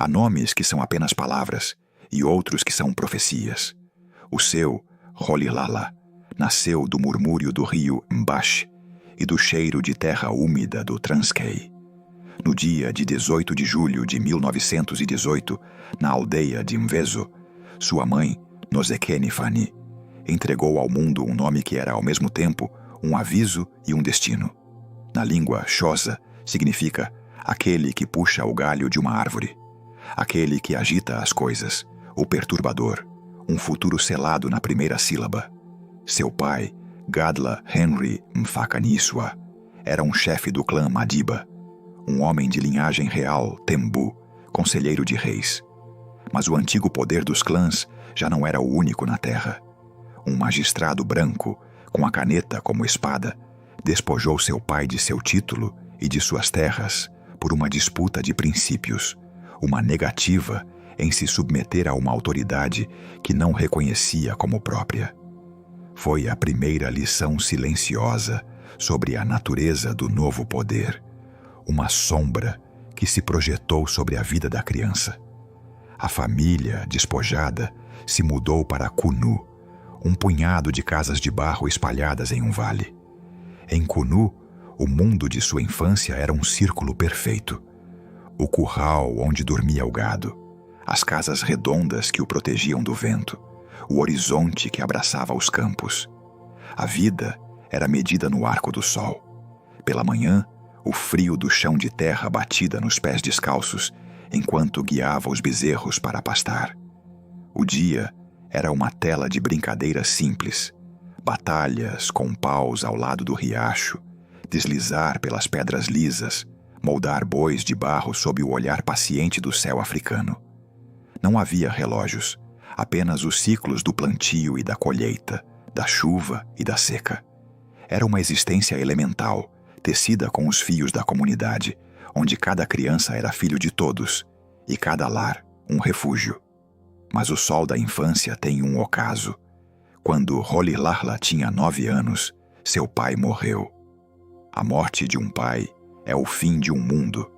Há nomes que são apenas palavras e outros que são profecias. O seu, Rolihlahla, nasceu do murmúrio do rio Mbash e do cheiro de terra úmida do Transkei. No dia de 18 de julho de 1918, na aldeia de Mvezo, sua mãe, Nozekene Fani, entregou ao mundo um nome que era ao mesmo tempo um aviso e um destino. Na língua Xhosa, significa aquele que puxa o galho de uma árvore, aquele que agita as coisas, o perturbador, um futuro selado na primeira sílaba. Seu pai, Gadla Henry Mfakaniswa, era um chefe do clã Madiba, um homem de linhagem real Tembu, conselheiro de reis. Mas o antigo poder dos clãs já não era o único na terra. Um magistrado branco, com a caneta como espada, despojou seu pai de seu título e de suas terras por uma disputa de princípios, uma negativa em se submeter a uma autoridade que não reconhecia como própria. Foi a primeira lição silenciosa sobre a natureza do novo poder, uma sombra que se projetou sobre a vida da criança. A família, despojada, se mudou para Kunu, um punhado de casas de barro espalhadas em um vale. Em Kunu, o mundo de sua infância era um círculo perfeito. O curral onde dormia o gado, as casas redondas que o protegiam do vento, o horizonte que abraçava os campos. A vida era medida no arco do sol. Pela manhã, o frio do chão de terra batida nos pés descalços, enquanto guiava os bezerros para pastar. O dia era uma tela de brincadeiras simples, batalhas com paus ao lado do riacho, deslizar pelas pedras lisas, moldar bois de barro sob o olhar paciente do céu africano. Não havia relógios, apenas os ciclos do plantio e da colheita, da chuva e da seca. Era uma existência elemental, tecida com os fios da comunidade, onde cada criança era filho de todos, e cada lar um refúgio. Mas o sol da infância tem um ocaso. Quando Rolihlahla tinha 9 anos, seu pai morreu. A morte de um pai é o fim de um mundo,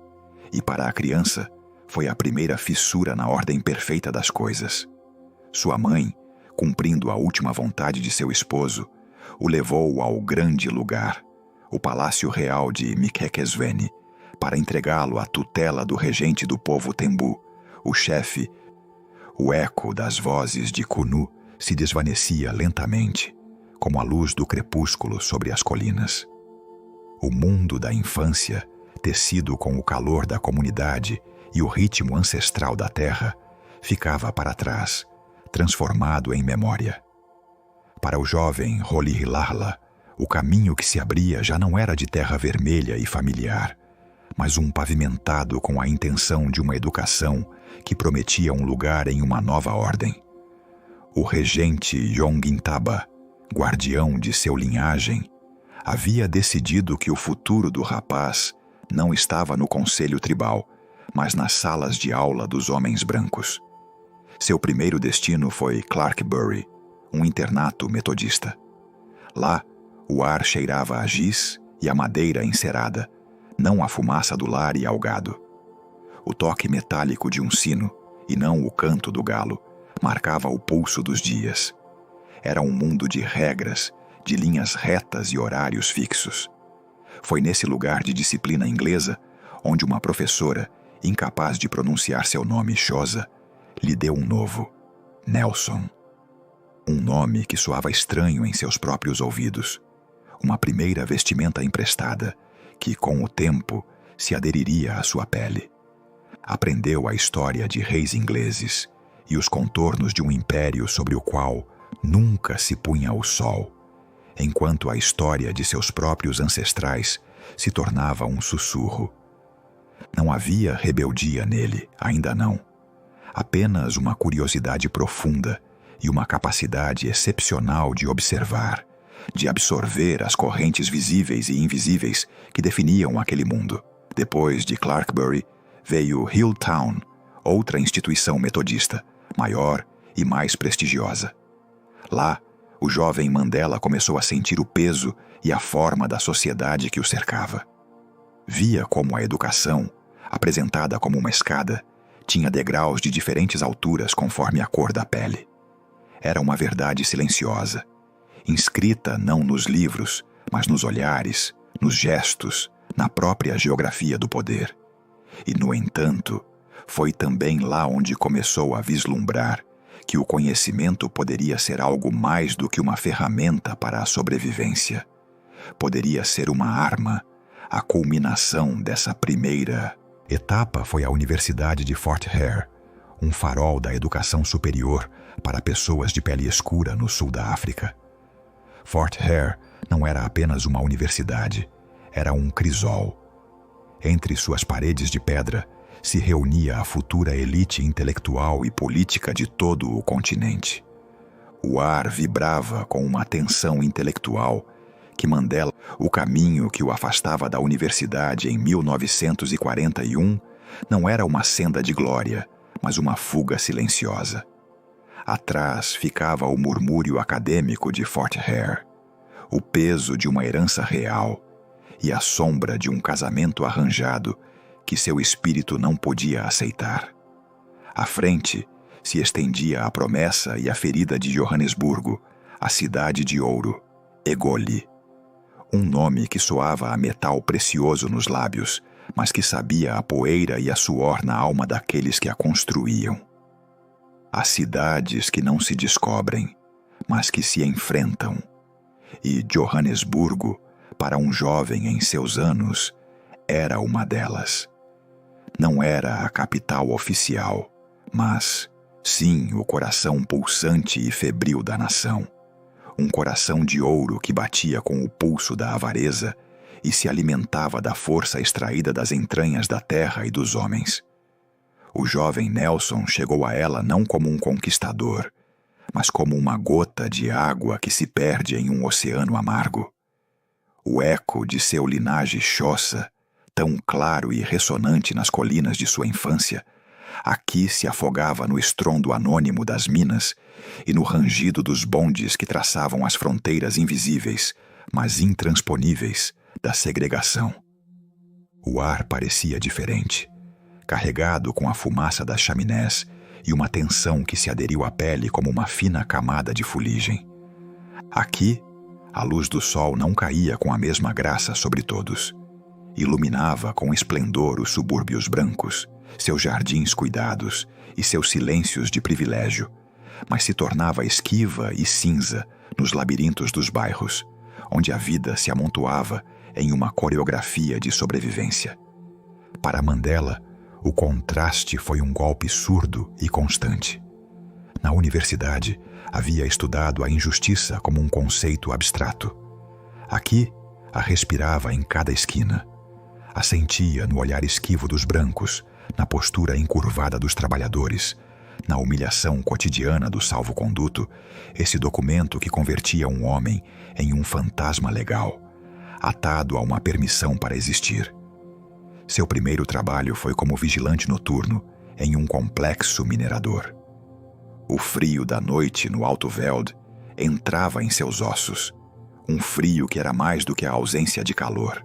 e para a criança foi a primeira fissura na ordem perfeita das coisas. Sua mãe, cumprindo a última vontade de seu esposo, o levou ao grande lugar, o Palácio Real de Mikekesweni, para entregá-lo à tutela do regente do povo Tembu, o chefe. O eco das vozes de Kunu se desvanecia lentamente, como a luz do crepúsculo sobre as colinas. O mundo da infância, tecido com o calor da comunidade e o ritmo ancestral da terra, ficava para trás, transformado em memória. Para o jovem Rolihlahla, o caminho que se abria já não era de terra vermelha e familiar, mas um pavimentado com a intenção de uma educação que prometia um lugar em uma nova ordem. O regente Yongintaba, guardião de seu linhagem, havia decidido que o futuro do rapaz não estava no conselho tribal, mas nas salas de aula dos homens brancos. Seu primeiro destino foi Clarkbury, um internato metodista. Lá, o ar cheirava a giz e a madeira encerada, não a fumaça do lar e ao gado. O toque metálico de um sino, e não o canto do galo, marcava o pulso dos dias. Era um mundo de regras, de linhas retas e horários fixos. Foi nesse lugar de disciplina inglesa onde uma professora, incapaz de pronunciar seu nome Xhosa, lhe deu um novo, Nelson. Um nome que soava estranho em seus próprios ouvidos. Uma primeira vestimenta emprestada, que, com o tempo, se aderiria à sua pele. Aprendeu a história de reis ingleses e os contornos de um império sobre o qual nunca se punha o sol, enquanto a história de seus próprios ancestrais se tornava um sussurro. Não havia rebeldia nele, ainda não. Apenas uma curiosidade profunda e uma capacidade excepcional de observar, de absorver as correntes visíveis e invisíveis que definiam aquele mundo. Depois de Clarkbury, veio Hilltown, outra instituição metodista, maior e mais prestigiosa. Lá, o jovem Mandela começou a sentir o peso e a forma da sociedade que o cercava. Via como a educação, apresentada como uma escada, Tinha degraus de diferentes alturas conforme a cor da pele. Era uma verdade silenciosa, inscrita não nos livros, mas nos olhares, nos gestos, na própria geografia do poder. E, no entanto, foi também lá onde começou a vislumbrar que o conhecimento poderia ser algo mais do que uma ferramenta para a sobrevivência. Poderia ser uma arma. A culminação dessa primeira etapa foi a Universidade de Fort Hare, um farol da educação superior para pessoas de pele escura no sul da África. Fort Hare não era apenas uma universidade, era um crisol. Entre suas paredes de pedra se reunia a futura elite intelectual e política de todo o continente. O ar vibrava com uma tensão intelectual que Mandela, o caminho que o afastava da universidade em 1941, não era uma senda de glória, mas uma fuga silenciosa. Atrás ficava o murmúrio acadêmico de Fort Hare, o peso de uma herança real e a sombra de um casamento arranjado que seu espírito não podia aceitar. À frente se estendia a promessa e a ferida de Joanesburgo, a cidade de ouro, Egoli. Um nome que soava a metal precioso nos lábios, mas que sabia a poeira e a suor na alma daqueles que a construíam. Há cidades que não se descobrem, mas que se enfrentam. E Joanesburgo, para um jovem em seus anos, era uma delas. Não era a capital oficial, mas, sim, o coração pulsante e febril da nação. Um coração de ouro que batia com o pulso da avareza e se alimentava da força extraída das entranhas da terra e dos homens. O jovem Nelson chegou a ela não como um conquistador, mas como uma gota de água que se perde em um oceano amargo. O eco de seu linagem Xhosa, tão claro e ressonante nas colinas de sua infância, aqui se afogava no estrondo anônimo das minas e no rangido dos bondes que traçavam as fronteiras invisíveis, mas intransponíveis, da segregação. O ar parecia diferente, carregado com a fumaça das chaminés e uma tensão que se aderiu à pele como uma fina camada de fuligem. Aqui, a luz do sol não caía com a mesma graça sobre todos. Iluminava com esplendor os subúrbios brancos, seus jardins cuidados e seus silêncios de privilégio, mas se tornava esquiva e cinza nos labirintos dos bairros, onde a vida se amontoava em uma coreografia de sobrevivência. Para Mandela, o contraste foi um golpe surdo e constante. Na universidade, havia estudado a injustiça como um conceito abstrato. Aqui, a respirava em cada esquina. A sentia no olhar esquivo dos brancos, na postura encurvada dos trabalhadores, na humilhação cotidiana do salvo-conduto, esse documento que convertia um homem em um fantasma legal, atado a uma permissão para existir. Seu primeiro trabalho foi como vigilante noturno em um complexo minerador. O frio da noite no Alto Veld entrava em seus ossos, um frio que era mais do que a ausência de calor.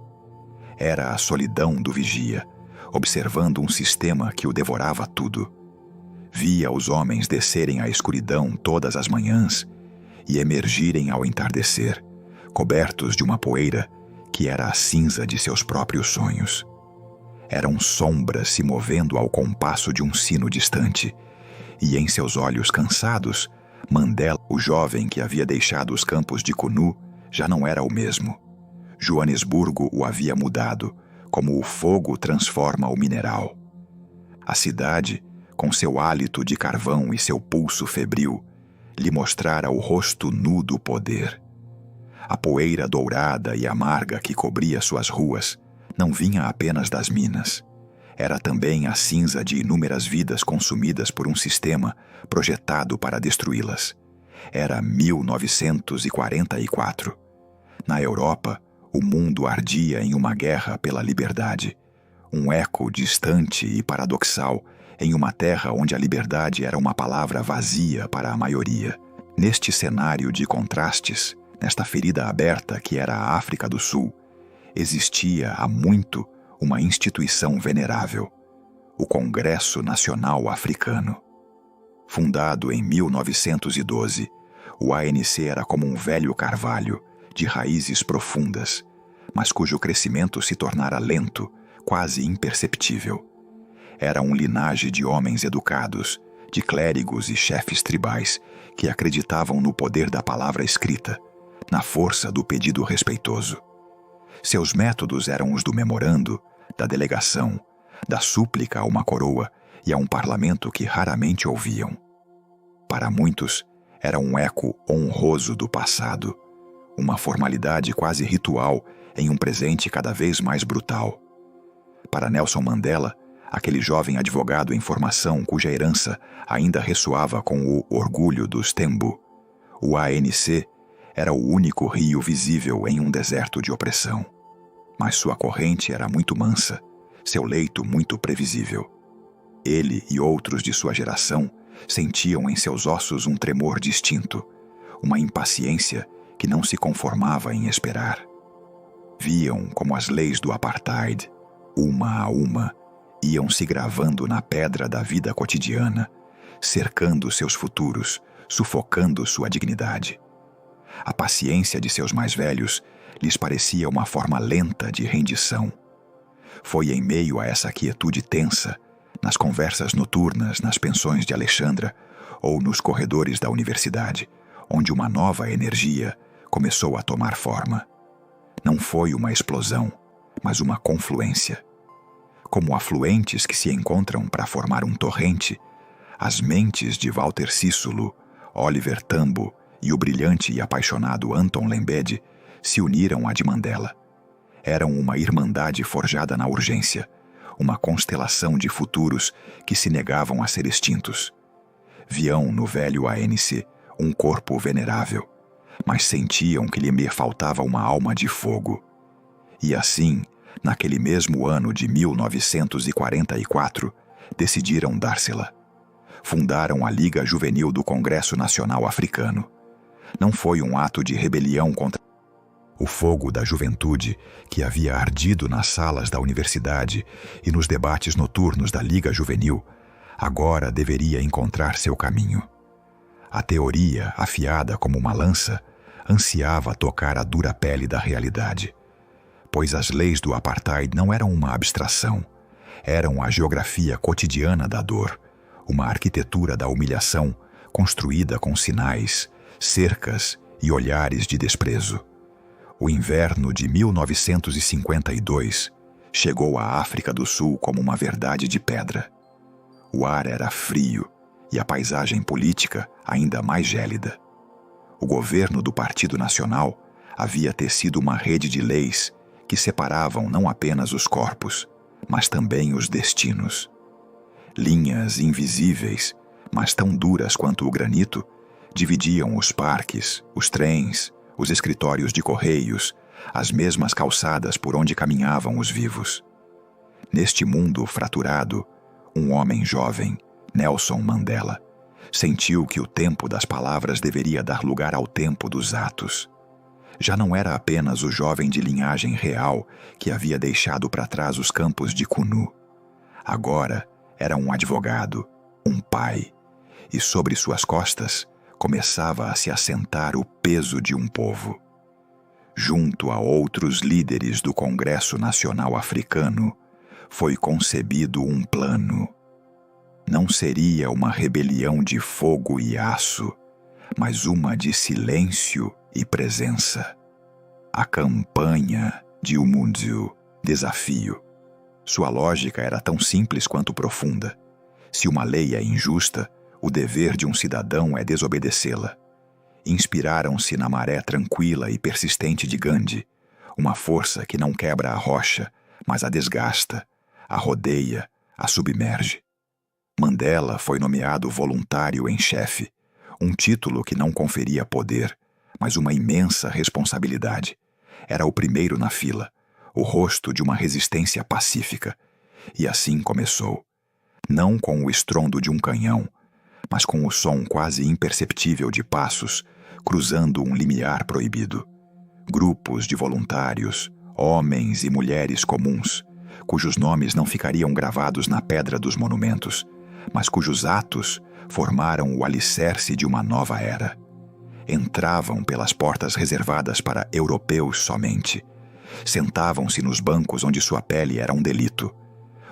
Era a solidão do vigia, observando um sistema que o devorava tudo. Via os homens descerem à escuridão todas as manhãs e emergirem ao entardecer, cobertos de uma poeira que era a cinza de seus próprios sonhos. Eram sombras se movendo ao compasso de um sino distante, e em seus olhos cansados, Mandela, o jovem que havia deixado os campos de Kunu, já não era o mesmo. Joanesburgo o havia mudado, como o fogo transforma o mineral. A cidade, com seu hálito de carvão e seu pulso febril, lhe mostrara o rosto nu do poder. A poeira dourada e amarga que cobria suas ruas não vinha apenas das minas. Era também a cinza de inúmeras vidas consumidas por um sistema projetado para destruí-las. Era 1944. Na Europa, o mundo ardia em uma guerra pela liberdade, um eco distante e paradoxal em uma terra onde a liberdade era uma palavra vazia para a maioria. Neste cenário de contrastes, nesta ferida aberta que era a África do Sul, existia há muito uma instituição venerável, o Congresso Nacional Africano. Fundado em 1912, o ANC era como um velho carvalho, de raízes profundas, mas cujo crescimento se tornara lento, quase imperceptível. Era um linagem de homens educados, de clérigos e chefes tribais que acreditavam no poder da palavra escrita, na força do pedido respeitoso. Seus métodos eram os do memorando, da delegação, da súplica a uma coroa e a um parlamento que raramente ouviam. Para muitos, era um eco honroso do passado, uma formalidade quase ritual em um presente cada vez mais brutal. Para Nelson Mandela, aquele jovem advogado em formação cuja herança ainda ressoava com o orgulho dos Tembu, o ANC era o único rio visível em um deserto de opressão. Mas sua corrente era muito mansa, seu leito muito previsível. Ele e outros de sua geração sentiam em seus ossos um tremor distinto, uma impaciência que não se conformava em esperar. Viam como as leis do apartheid, uma a uma, iam se gravando na pedra da vida cotidiana, cercando seus futuros, sufocando sua dignidade. A paciência de seus mais velhos lhes parecia uma forma lenta de rendição. Foi em meio a essa quietude tensa, nas conversas noturnas nas pensões de Alexandra ou nos corredores da universidade, onde uma nova energia começou a tomar forma. Não foi uma explosão, mas uma confluência. Como afluentes que se encontram para formar um torrente, as mentes de Walter Sisulu, Oliver Tambo e o brilhante e apaixonado Anton Lembede se uniram à de Mandela. Eram uma irmandade forjada na urgência, uma constelação de futuros que se negavam a ser extintos. Viam no velho ANC um corpo venerável, mas sentiam que lhe faltava uma alma de fogo. E assim, naquele mesmo ano de 1944, decidiram dar-se-la. Fundaram a Liga Juvenil do Congresso Nacional Africano. Não foi um ato de rebelião contra o fogo da juventude que havia ardido nas salas da universidade e nos debates noturnos da Liga Juvenil, agora deveria encontrar seu caminho. A teoria, afiada como uma lança, ansiava tocar a dura pele da realidade, pois as leis do apartheid não eram uma abstração, eram a geografia cotidiana da dor, uma arquitetura da humilhação construída com sinais, cercas e olhares de desprezo. O inverno de 1952 chegou à África do Sul como uma verdade de pedra. O ar era frio e a paisagem política ainda mais gélida. O governo do Partido Nacional havia tecido uma rede de leis que separavam não apenas os corpos, mas também os destinos. Linhas invisíveis, mas tão duras quanto o granito, dividiam os parques, os trens, os escritórios de correios, as mesmas calçadas por onde caminhavam os vivos. Neste mundo fraturado, um homem jovem, Nelson Mandela, sentiu que o tempo das palavras deveria dar lugar ao tempo dos atos. Já não era apenas o jovem de linhagem real que havia deixado para trás os campos de Kunu. Agora era um advogado, um pai, e sobre suas costas começava a se assentar o peso de um povo. Junto a outros líderes do Congresso Nacional Africano, foi concebido um plano. Não seria uma rebelião de fogo e aço, mas uma de silêncio e presença. A campanha de Umundu, desafio. Sua lógica era tão simples quanto profunda. Se uma lei é injusta, o dever de um cidadão é desobedecê-la. Inspiraram-se na maré tranquila e persistente de Gandhi, uma força que não quebra a rocha, mas a desgasta, a rodeia, a submerge. Mandela foi nomeado voluntário em chefe, um título que não conferia poder, mas uma imensa responsabilidade. Era o primeiro na fila, o rosto de uma resistência pacífica. E assim começou. Não com o estrondo de um canhão, mas com o som quase imperceptível de passos cruzando um limiar proibido. Grupos de voluntários, homens e mulheres comuns, cujos nomes não ficariam gravados na pedra dos monumentos, mas cujos atos formaram o alicerce de uma nova era. Entravam pelas portas reservadas para europeus somente. Sentavam-se nos bancos onde sua pele era um delito.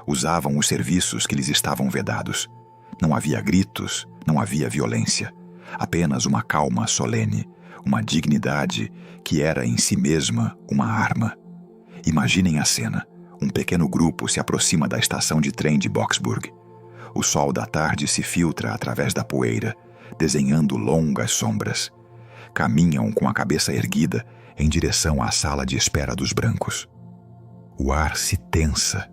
Usavam os serviços que lhes estavam vedados. Não havia gritos, não havia violência. Apenas uma calma solene, uma dignidade que era em si mesma uma arma. Imaginem a cena. Um pequeno grupo se aproxima da estação de trem de Boksburg. O sol da tarde se filtra através da poeira, desenhando longas sombras. Caminham com a cabeça erguida em direção à sala de espera dos brancos. O ar se tensa.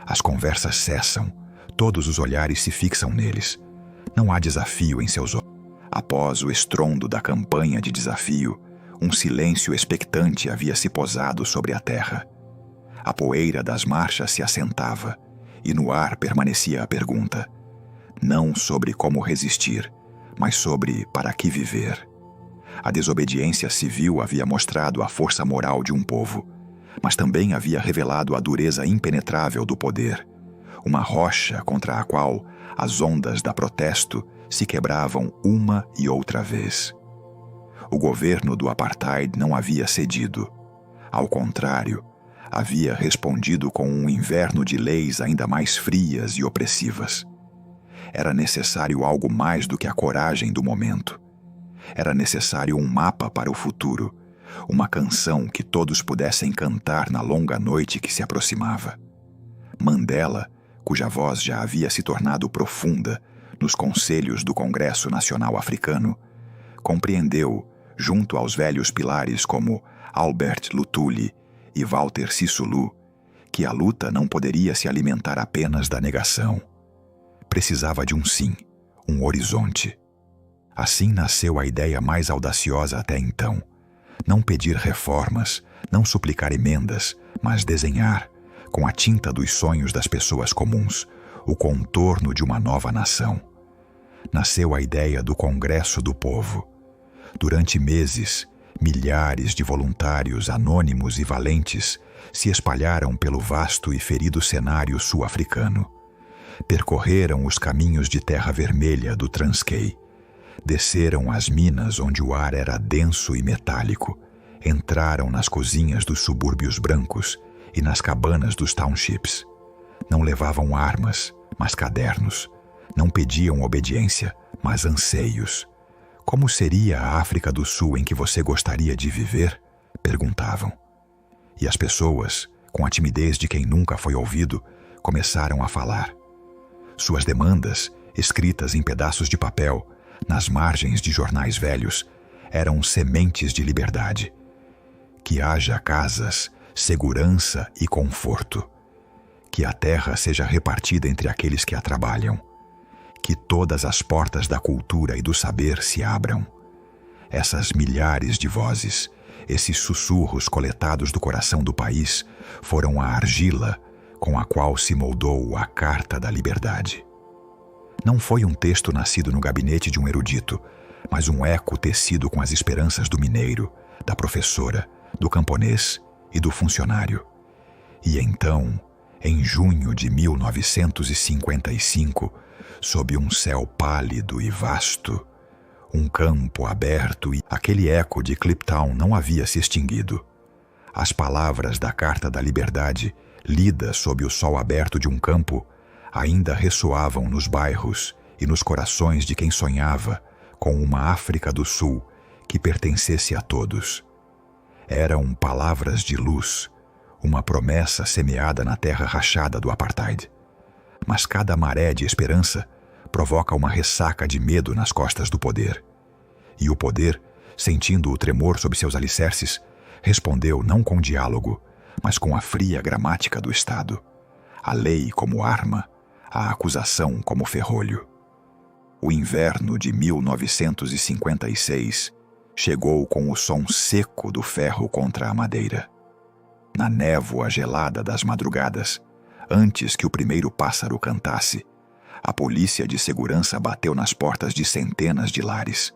As conversas cessam. Todos os olhares se fixam neles. Não há desafio em seus olhos. Após o estrondo da campanha de desafio, um silêncio expectante havia se posado sobre a terra. A poeira das marchas se assentava, e no ar permanecia a pergunta, não sobre como resistir, mas sobre para que viver. A desobediência civil havia mostrado a força moral de um povo, mas também havia revelado a dureza impenetrável do poder, uma rocha contra a qual as ondas da protesto se quebravam uma e outra vez. O governo do apartheid não havia cedido. Ao contrário, havia respondido com um inverno de leis ainda mais frias e opressivas. Era necessário algo mais do que a coragem do momento. Era necessário um mapa para o futuro, uma canção que todos pudessem cantar na longa noite que se aproximava. Mandela, cuja voz já havia se tornado profunda nos conselhos do Congresso Nacional Africano, compreendeu, junto aos velhos pilares como Albert Luthuli e Walter Sisulu, que a luta não poderia se alimentar apenas da negação. Precisava de um sim, um horizonte. Assim nasceu a ideia mais audaciosa até então. Não pedir reformas, não suplicar emendas, mas desenhar, com a tinta dos sonhos das pessoas comuns, o contorno de uma nova nação. Nasceu a ideia do Congresso do Povo. Durante meses, milhares de voluntários anônimos e valentes se espalharam pelo vasto e ferido cenário sul-africano. Percorreram os caminhos de terra vermelha do Transkei. Desceram as minas onde o ar era denso e metálico. Entraram nas cozinhas dos subúrbios brancos e nas cabanas dos townships. Não levavam armas, mas cadernos. Não pediam obediência, mas anseios. Como seria a África do Sul em que você gostaria de viver? Perguntavam. E as pessoas, com a timidez de quem nunca foi ouvido, começaram a falar. Suas demandas, escritas em pedaços de papel, nas margens de jornais velhos, eram sementes de liberdade. Que haja casas, segurança e conforto. Que a terra seja repartida entre aqueles que a trabalham. Que todas as portas da cultura e do saber se abram. Essas milhares de vozes, esses sussurros coletados do coração do país, foram a argila com a qual se moldou a Carta da Liberdade. Não foi um texto nascido no gabinete de um erudito, mas um eco tecido com as esperanças do mineiro, da professora, do camponês e do funcionário. E então, em junho de 1955, sob um céu pálido e vasto, um campo aberto e aquele eco de Kliptown não havia se extinguido. As palavras da Carta da Liberdade, lidas sob o sol aberto de um campo, ainda ressoavam nos bairros e nos corações de quem sonhava com uma África do Sul que pertencesse a todos. Eram palavras de luz, uma promessa semeada na terra rachada do apartheid. Mas cada maré de esperança provoca uma ressaca de medo nas costas do poder. E o poder, sentindo o tremor sob seus alicerces, respondeu não com diálogo, mas com a fria gramática do Estado. A lei como arma, a acusação como ferrolho. O inverno de 1956 chegou com o som seco do ferro contra a madeira. Na névoa gelada das madrugadas, antes que o primeiro pássaro cantasse, a polícia de segurança bateu nas portas de centenas de lares.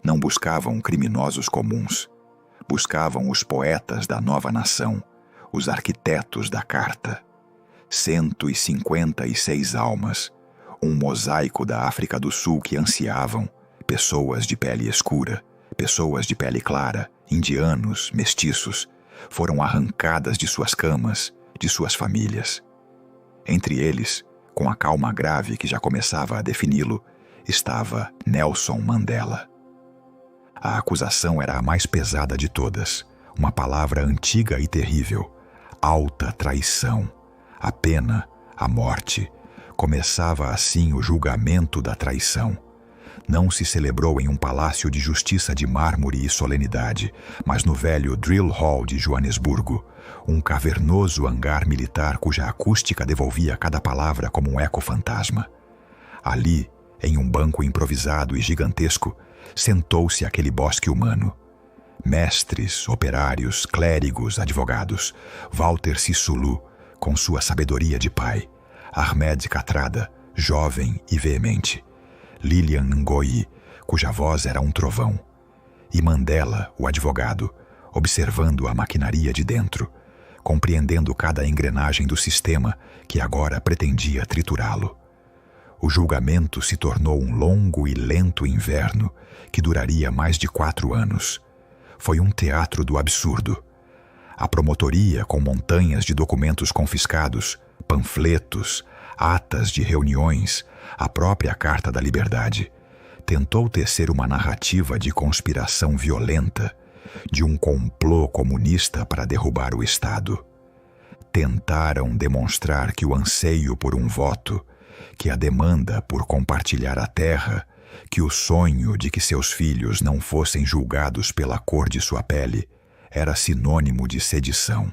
Não buscavam criminosos comuns. Buscavam os poetas da nova nação, os arquitetos da Carta. 156 almas, um mosaico da África do Sul que ansiavam, pessoas de pele escura, pessoas de pele clara, indianos, mestiços, foram arrancadas de suas camas, de suas famílias. Entre eles, com a calma grave que já começava a defini-lo, estava Nelson Mandela. A acusação era a mais pesada de todas, uma palavra antiga e terrível, alta traição. A pena, a morte. Começava assim o julgamento da traição. Não se celebrou em um palácio de justiça de mármore e solenidade, mas no velho Drill Hall de Joanesburgo, um cavernoso hangar militar cuja acústica devolvia cada palavra como um eco fantasma. Ali, em um banco improvisado e gigantesco, sentou-se aquele bosque humano. Mestres, operários, clérigos, advogados, Walter Sisulu, com sua sabedoria de pai, Ahmed Kathrada, jovem e veemente, Lilian Ngoyi, cuja voz era um trovão, e Mandela, o advogado, observando a maquinaria de dentro, compreendendo cada engrenagem do sistema que agora pretendia triturá-lo. O julgamento se tornou um longo e lento inverno que duraria mais de 4 anos. Foi um teatro do absurdo. A promotoria, com montanhas de documentos confiscados, panfletos, atas de reuniões, a própria Carta da Liberdade, tentou tecer uma narrativa de conspiração violenta, de um complô comunista para derrubar o Estado. Tentaram demonstrar que o anseio por um voto, que a demanda por compartilhar a terra, que o sonho de que seus filhos não fossem julgados pela cor de sua pele era sinônimo de sedição.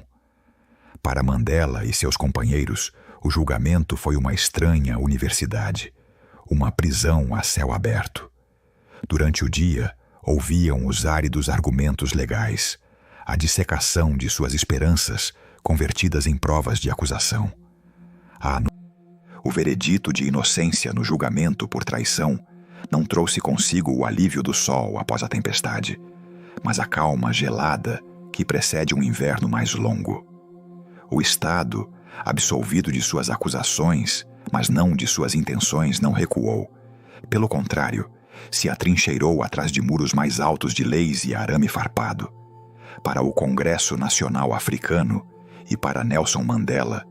Para Mandela e seus companheiros, o julgamento foi uma estranha universidade, uma prisão a céu aberto. Durante o dia, ouviam os áridos argumentos legais, a dissecação de suas esperanças convertidas em provas de acusação. O veredito de inocência no julgamento por traição não trouxe consigo o alívio do sol após a tempestade, mas a calma gelada que precede um inverno mais longo. O Estado, absolvido de suas acusações, mas não de suas intenções, não recuou. Pelo contrário, se atrincheirou atrás de muros mais altos de leis e arame farpado. Para o Congresso Nacional Africano e para Nelson Mandela,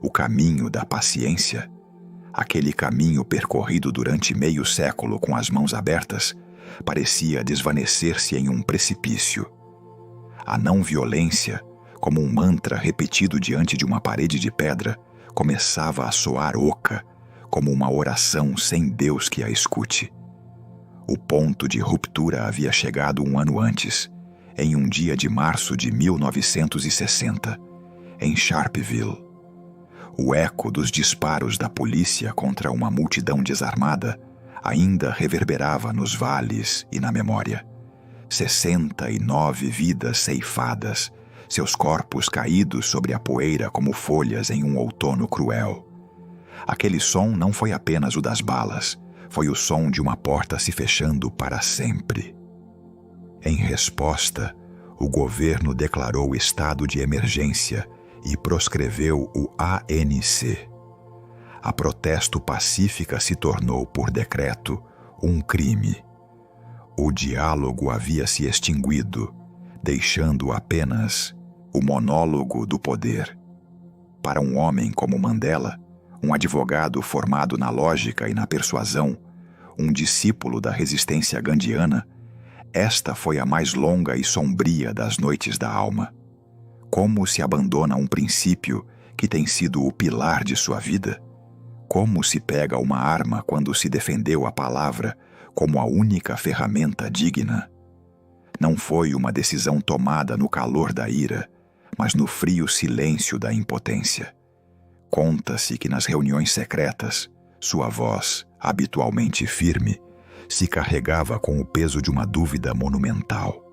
o caminho da paciência, aquele caminho percorrido durante meio século com as mãos abertas, parecia desvanecer-se em um precipício. A não-violência, como um mantra repetido diante de uma parede de pedra, começava a soar oca, como uma oração sem Deus que a escute. O ponto de ruptura havia chegado 1 ano antes, em um dia de março de 1960, em Sharpeville. O eco dos disparos da polícia contra uma multidão desarmada ainda reverberava nos vales e na memória. 69 vidas ceifadas, seus corpos caídos sobre a poeira como folhas em um outono cruel. Aquele som não foi apenas o das balas, foi o som de uma porta se fechando para sempre. Em resposta, o governo declarou estado de emergência e proscreveu o ANC. A protesto pacífica se tornou, por decreto, um crime. O diálogo havia se extinguido, deixando apenas o monólogo do poder. Para um homem como Mandela, um advogado formado na lógica e na persuasão, um discípulo da resistência gandiana, esta foi a mais longa e sombria das noites da alma. Como se abandona um princípio que tem sido o pilar de sua vida? Como se pega uma arma quando se defendeu a palavra como a única ferramenta digna? Não foi uma decisão tomada no calor da ira, mas no frio silêncio da impotência. Conta-se que nas reuniões secretas, sua voz, habitualmente firme, se carregava com o peso de uma dúvida monumental.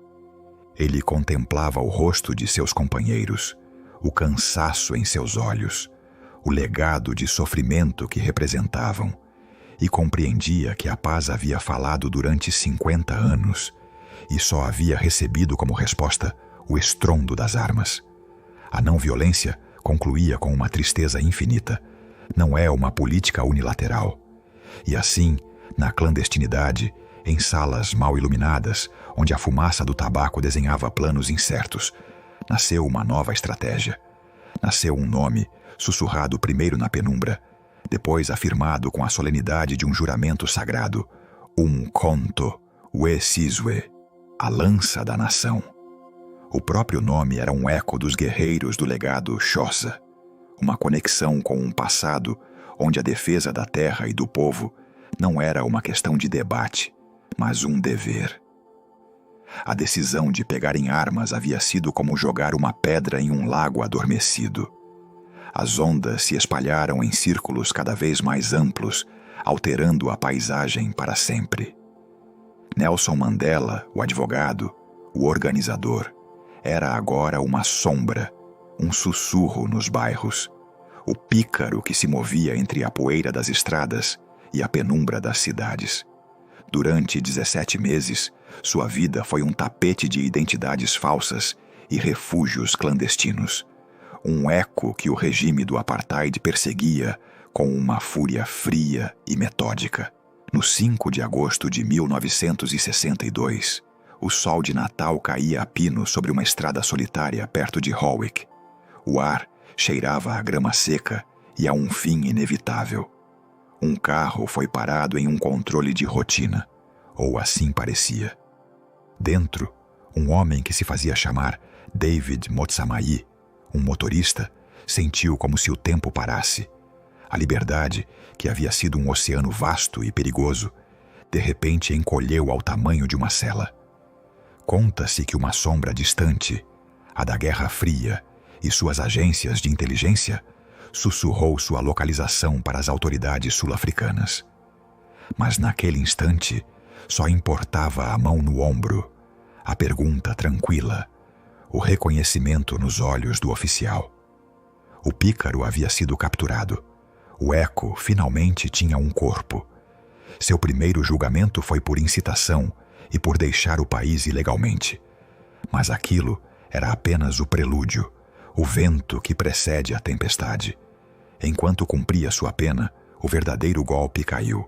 Ele contemplava o rosto de seus companheiros, o cansaço em seus olhos, o legado de sofrimento que representavam, e compreendia que a paz havia falado durante 50 anos e só havia recebido como resposta o estrondo das armas. A não-violência concluía com uma tristeza infinita, não é uma política unilateral. E assim, na clandestinidade, em salas mal iluminadas, onde a fumaça do tabaco desenhava planos incertos, nasceu uma nova estratégia. Nasceu um nome, sussurrado primeiro na penumbra, depois afirmado com a solenidade de um juramento sagrado: Umkhonto we-Sizwe, a lança da nação. O próprio nome era um eco dos guerreiros do legado Xhosa, uma conexão com um passado onde a defesa da terra e do povo não era uma questão de debate, mas um dever. A decisão de pegar em armas havia sido como jogar uma pedra em um lago adormecido. As ondas se espalharam em círculos cada vez mais amplos, alterando a paisagem para sempre. Nelson Mandela, o advogado, o organizador, era agora uma sombra, um sussurro nos bairros, o pícaro que se movia entre a poeira das estradas e a penumbra das cidades. Durante 17 meses, sua vida foi um tapete de identidades falsas e refúgios clandestinos. Um eco que o regime do apartheid perseguia com uma fúria fria e metódica. No 5 de agosto de 1962, o sol de Natal caía a pino sobre uma estrada solitária perto de Howick. O ar cheirava a grama seca e a um fim inevitável. Um carro foi parado em um controle de rotina, ou assim parecia. Dentro, um homem que se fazia chamar David Motsamai, um motorista, sentiu como se o tempo parasse. A liberdade, que havia sido um oceano vasto e perigoso, de repente encolheu ao tamanho de uma cela. Conta-se que uma sombra distante, a da Guerra Fria e suas agências de inteligência, sussurrou sua localização para as autoridades sul-africanas. Mas naquele instante, só importava a mão no ombro, a pergunta tranquila, o reconhecimento nos olhos do oficial. O pícaro havia sido capturado. O eco finalmente tinha um corpo. Seu primeiro julgamento foi por incitação e por deixar o país ilegalmente. Mas aquilo era apenas o prelúdio, o vento que precede a tempestade. Enquanto cumpria sua pena, o verdadeiro golpe caiu.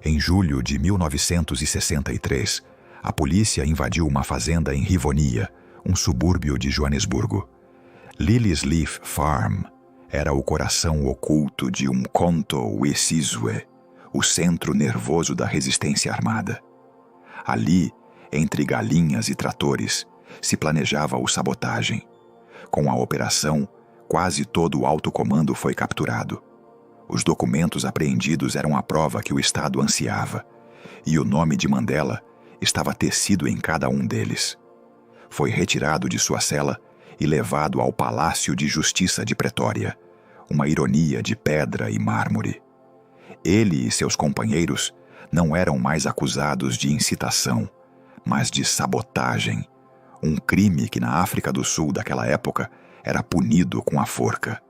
Em julho de 1963, a polícia invadiu uma fazenda em Rivonia, um subúrbio de Joanesburgo. Lily's Leaf Farm era o coração oculto de Umkhonto we-Sizwe, o centro nervoso da resistência armada. Ali, entre galinhas e tratores, se planejava o sabotagem. Com a operação, quase todo o alto comando foi capturado. Os documentos apreendidos eram a prova que o Estado ansiava, e o nome de Mandela estava tecido em cada um deles. Foi retirado de sua cela e levado ao Palácio de Justiça de Pretória, uma ironia de pedra e mármore. Ele e seus companheiros não eram mais acusados de incitação, mas de sabotagem, um crime que na África do Sul daquela época era punido com a forca.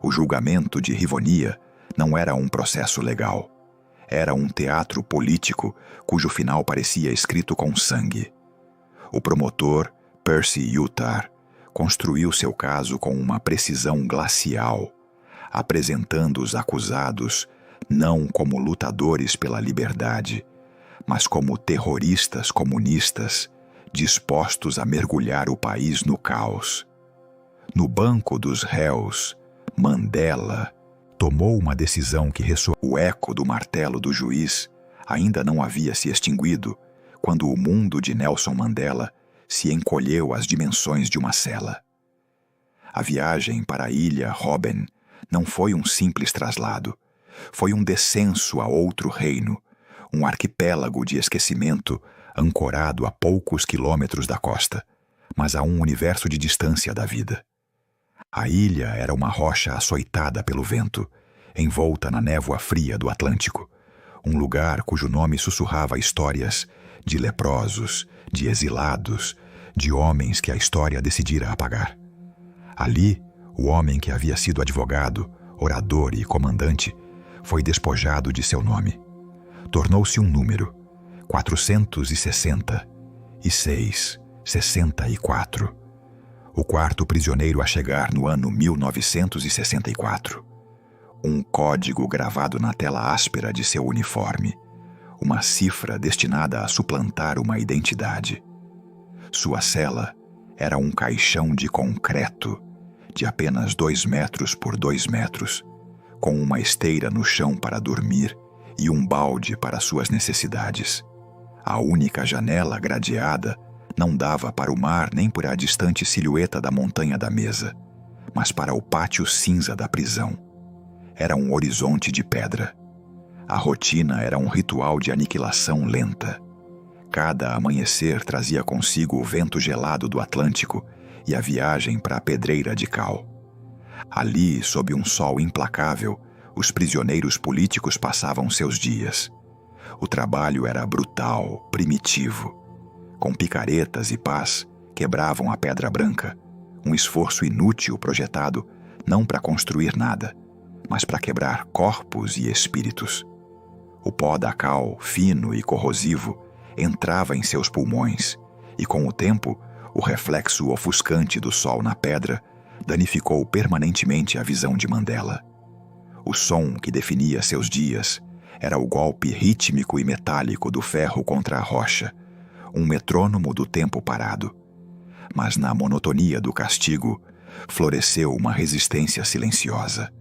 O julgamento de Rivonia não era um processo legal. Era um teatro político cujo final parecia escrito com sangue. O promotor, Percy Yutar, construiu seu caso com uma precisão glacial, apresentando os acusados não como lutadores pela liberdade, mas como terroristas comunistas dispostos a mergulhar o país no caos. No banco dos réus, Mandela tomou uma decisão que ressoou. O eco do martelo do juiz ainda não havia se extinguido quando o mundo de Nelson Mandela se encolheu às dimensões de uma cela. A viagem para a ilha Robben não foi um simples traslado. Foi um descenso a outro reino, um arquipélago de esquecimento ancorado a poucos quilômetros da costa, mas a um universo de distância da vida. A ilha era uma rocha açoitada pelo vento, envolta na névoa fria do Atlântico, um lugar cujo nome sussurrava histórias de leprosos, de exilados, de homens que a história decidira apagar. Ali, o homem que havia sido advogado, orador e comandante, foi despojado de seu nome. Tornou-se um número, 466, 64. O quarto prisioneiro a chegar no ano 1964. Um código gravado na tela áspera de seu uniforme. Uma cifra destinada a suplantar uma identidade. Sua cela era um caixão de concreto de apenas 2 metros por 2 metros, com uma esteira no chão para dormir e um balde para suas necessidades. A única janela gradeada não dava para o mar nem para a distante silhueta da montanha da mesa, mas para o pátio cinza da prisão. Era um horizonte de pedra. A rotina era um ritual de aniquilação lenta. Cada amanhecer trazia consigo o vento gelado do Atlântico e a viagem para a pedreira de cal. Ali, sob um sol implacável, os prisioneiros políticos passavam seus dias. O trabalho era brutal, primitivo. Com picaretas e pás, quebravam a pedra branca, um esforço inútil projetado não para construir nada, mas para quebrar corpos e espíritos. O pó da cal, fino e corrosivo, entrava em seus pulmões, e com o tempo, o reflexo ofuscante do sol na pedra danificou permanentemente a visão de Mandela. O som que definia seus dias era o golpe rítmico e metálico do ferro contra a rocha, um metrônomo do tempo parado. Mas na monotonia do castigo, floresceu uma resistência silenciosa.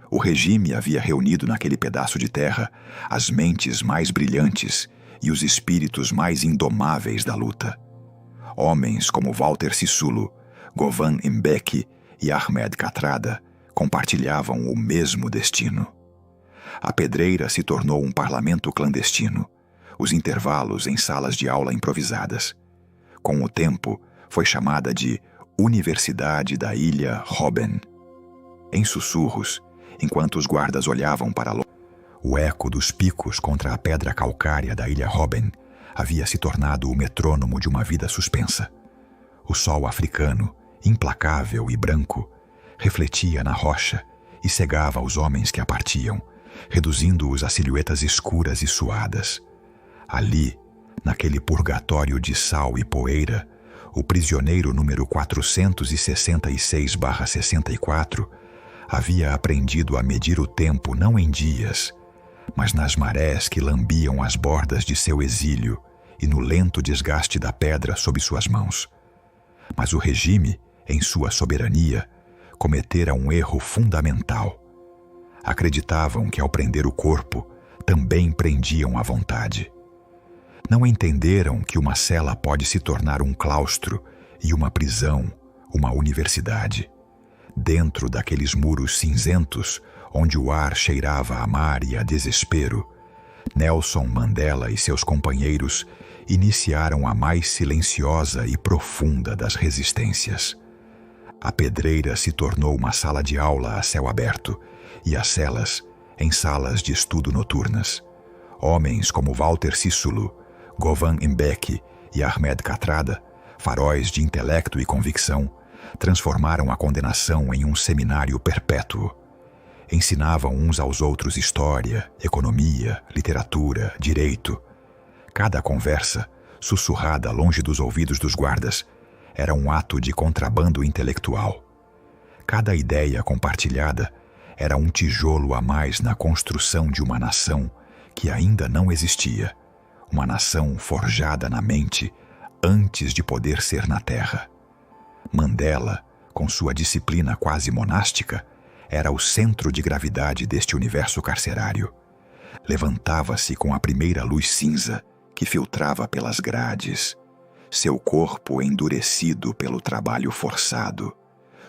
O regime havia reunido naquele pedaço de terra as mentes mais brilhantes e os espíritos mais indomáveis da luta. Homens como Walter Sisulu, Govan Mbeki e Ahmed Kathrada compartilhavam o mesmo destino. A pedreira se tornou um parlamento clandestino, os intervalos em salas de aula improvisadas. Com o tempo, foi chamada de Universidade da Ilha Robben. Em sussurros, enquanto os guardas olhavam para o eco dos picos contra a pedra calcária da Ilha Robben havia se tornado o metrônomo de uma vida suspensa. O sol africano, implacável e branco, refletia na rocha e cegava os homens que a partiam, reduzindo-os a silhuetas escuras e suadas. Ali, naquele purgatório de sal e poeira, o prisioneiro número 466/64 havia aprendido a medir o tempo não em dias, mas nas marés que lambiam as bordas de seu exílio e no lento desgaste da pedra sob suas mãos. Mas o regime, em sua soberania, cometera um erro fundamental. Acreditavam que ao prender o corpo, também prendiam a vontade. Não entenderam que uma cela pode se tornar um claustro e uma prisão, uma universidade. Dentro daqueles muros cinzentos, onde o ar cheirava a mar e a desespero, Nelson Mandela e seus companheiros iniciaram a mais silenciosa e profunda das resistências. A pedreira se tornou uma sala de aula a céu aberto e as celas em salas de estudo noturnas. Homens como Walter Sisulu, Govan Mbeki e Ahmed Kathrada, faróis de intelecto e convicção, transformaram a condenação em um seminário perpétuo. Ensinavam uns aos outros história, economia, literatura, direito. Cada conversa, sussurrada longe dos ouvidos dos guardas, era um ato de contrabando intelectual. Cada ideia compartilhada era um tijolo a mais na construção de uma nação que ainda não existia, uma nação forjada na mente antes de poder ser na terra. Mandela, com sua disciplina quase monástica, era o centro de gravidade deste universo carcerário. Levantava-se com a primeira luz cinza que filtrava pelas grades, seu corpo endurecido pelo trabalho forçado,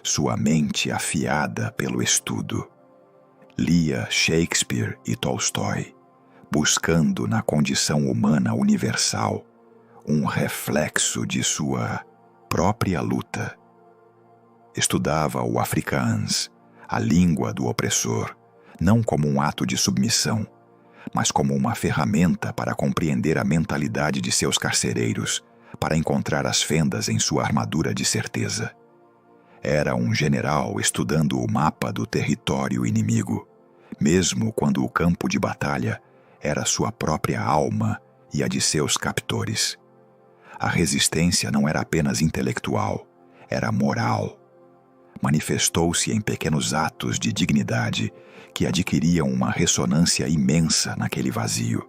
sua mente afiada pelo estudo. Lia Shakespeare e Tolstói, buscando na condição humana universal um reflexo de sua própria luta. Estudava o Afrikaans, a língua do opressor, não como um ato de submissão, mas como uma ferramenta para compreender a mentalidade de seus carcereiros, para encontrar as fendas em sua armadura de certeza. Era um general estudando o mapa do território inimigo, mesmo quando o campo de batalha era sua própria alma e a de seus captores. A resistência não era apenas intelectual, era moral. Manifestou-se em pequenos atos de dignidade que adquiriam uma ressonância imensa naquele vazio.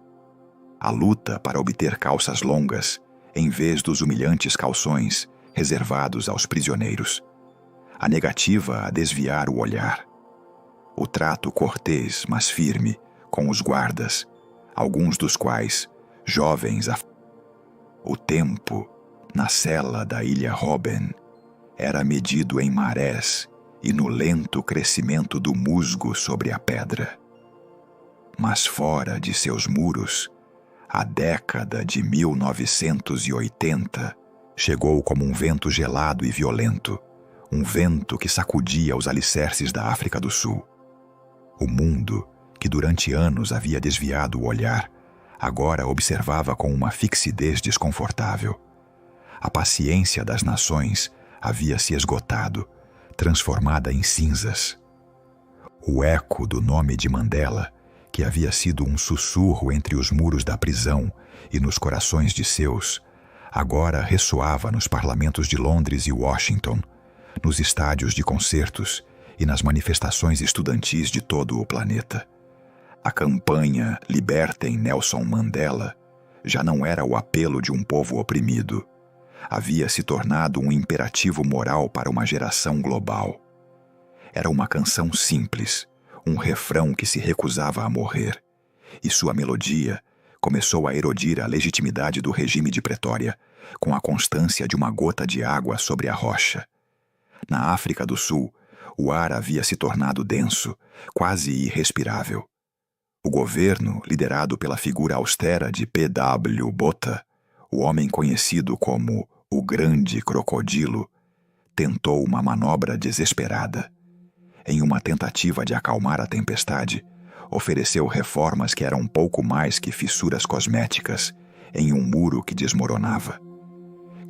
A luta para obter calças longas, em vez dos humilhantes calções reservados aos prisioneiros. A negativa a desviar o olhar. O trato cortês, mas firme, com os guardas, alguns dos quais, jovens. O tempo, na cela da ilha Robben, era medido em marés e no lento crescimento do musgo sobre a pedra. Mas fora de seus muros, a década de 1980 chegou como um vento gelado e violento, um vento que sacudia os alicerces da África do Sul. O mundo, que durante anos havia desviado o olhar, agora observava com uma fixidez desconfortável. A paciência das nações havia se esgotado, transformada em cinzas. O eco do nome de Mandela, que havia sido um sussurro entre os muros da prisão e nos corações de seus, agora ressoava nos parlamentos de Londres e Washington, nos estádios de concertos e nas manifestações estudantis de todo o planeta. A campanha Libertem Nelson Mandela já não era o apelo de um povo oprimido. Havia se tornado um imperativo moral para uma geração global. Era uma canção simples, um refrão que se recusava a morrer, e sua melodia começou a erodir a legitimidade do regime de Pretória, com a constância de uma gota de água sobre a rocha. Na África do Sul, o ar havia se tornado denso, quase irrespirável. O governo, liderado pela figura austera de P.W. Botha, o homem conhecido como o Grande Crocodilo, tentou uma manobra desesperada. Em uma tentativa de acalmar a tempestade, ofereceu reformas que eram pouco mais que fissuras cosméticas em um muro que desmoronava.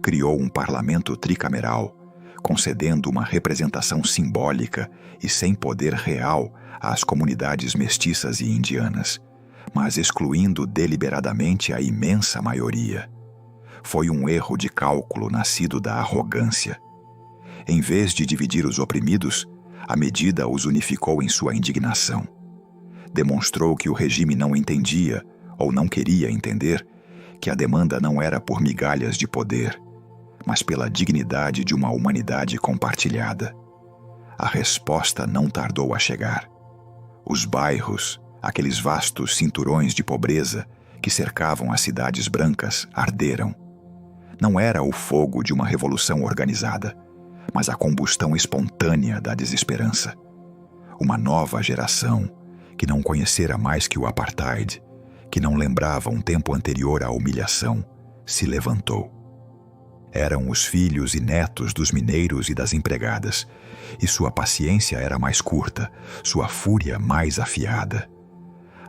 Criou um parlamento tricameral, concedendo uma representação simbólica e sem poder real às comunidades mestiças e indianas, mas excluindo deliberadamente a imensa maioria. Foi um erro de cálculo nascido da arrogância. Em vez de dividir os oprimidos, a medida os unificou em sua indignação. Demonstrou que o regime não entendia, ou não queria entender, que a demanda não era por migalhas de poder, mas pela dignidade de uma humanidade compartilhada. A resposta não tardou a chegar. Os bairros, aqueles vastos cinturões de pobreza que cercavam as cidades brancas, arderam. Não era o fogo de uma revolução organizada, mas a combustão espontânea da desesperança. Uma nova geração, que não conhecera mais que o apartheid, que não lembrava um tempo anterior à humilhação, se levantou. Eram os filhos e netos dos mineiros e das empregadas, e sua paciência era mais curta, sua fúria mais afiada.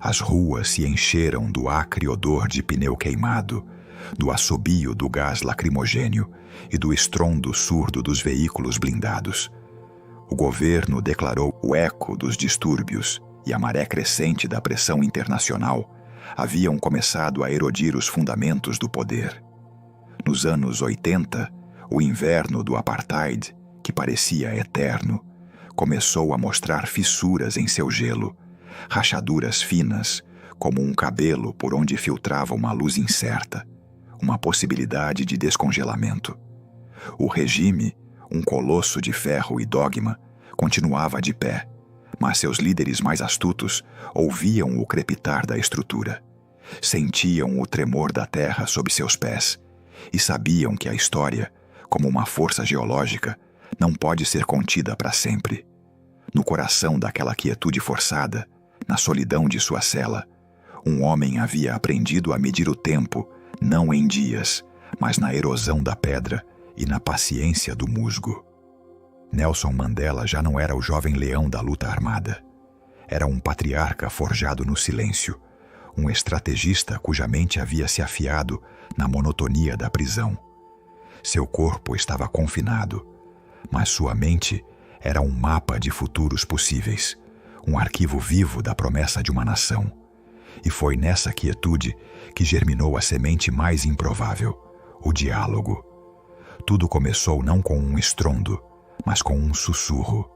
As ruas se encheram do acre odor de pneu queimado, do assobio do gás lacrimogênio e do estrondo surdo dos veículos blindados. O governo declarou o eco dos distúrbios e a maré crescente da pressão internacional haviam começado a erodir os fundamentos do poder. Nos anos 80, o inverno do apartheid, que parecia eterno, começou a mostrar fissuras em seu gelo, rachaduras finas, como um cabelo por onde filtrava uma luz incerta, uma possibilidade de descongelamento. O regime, um colosso de ferro e dogma, continuava de pé, mas seus líderes mais astutos ouviam o crepitar da estrutura, sentiam o tremor da terra sob seus pés e sabiam que a história, como uma força geológica, não pode ser contida para sempre. No coração daquela quietude forçada, na solidão de sua cela, um homem havia aprendido a medir o tempo não em dias, mas na erosão da pedra e na paciência do musgo. Nelson Mandela já não era o jovem leão da luta armada. Era um patriarca forjado no silêncio, um estrategista cuja mente havia se afiado na monotonia da prisão. Seu corpo estava confinado, mas sua mente era um mapa de futuros possíveis, um arquivo vivo da promessa de uma nação. E foi nessa quietude que germinou a semente mais improvável, o diálogo. tudo começou não com um estrondo, mas com um sussurro.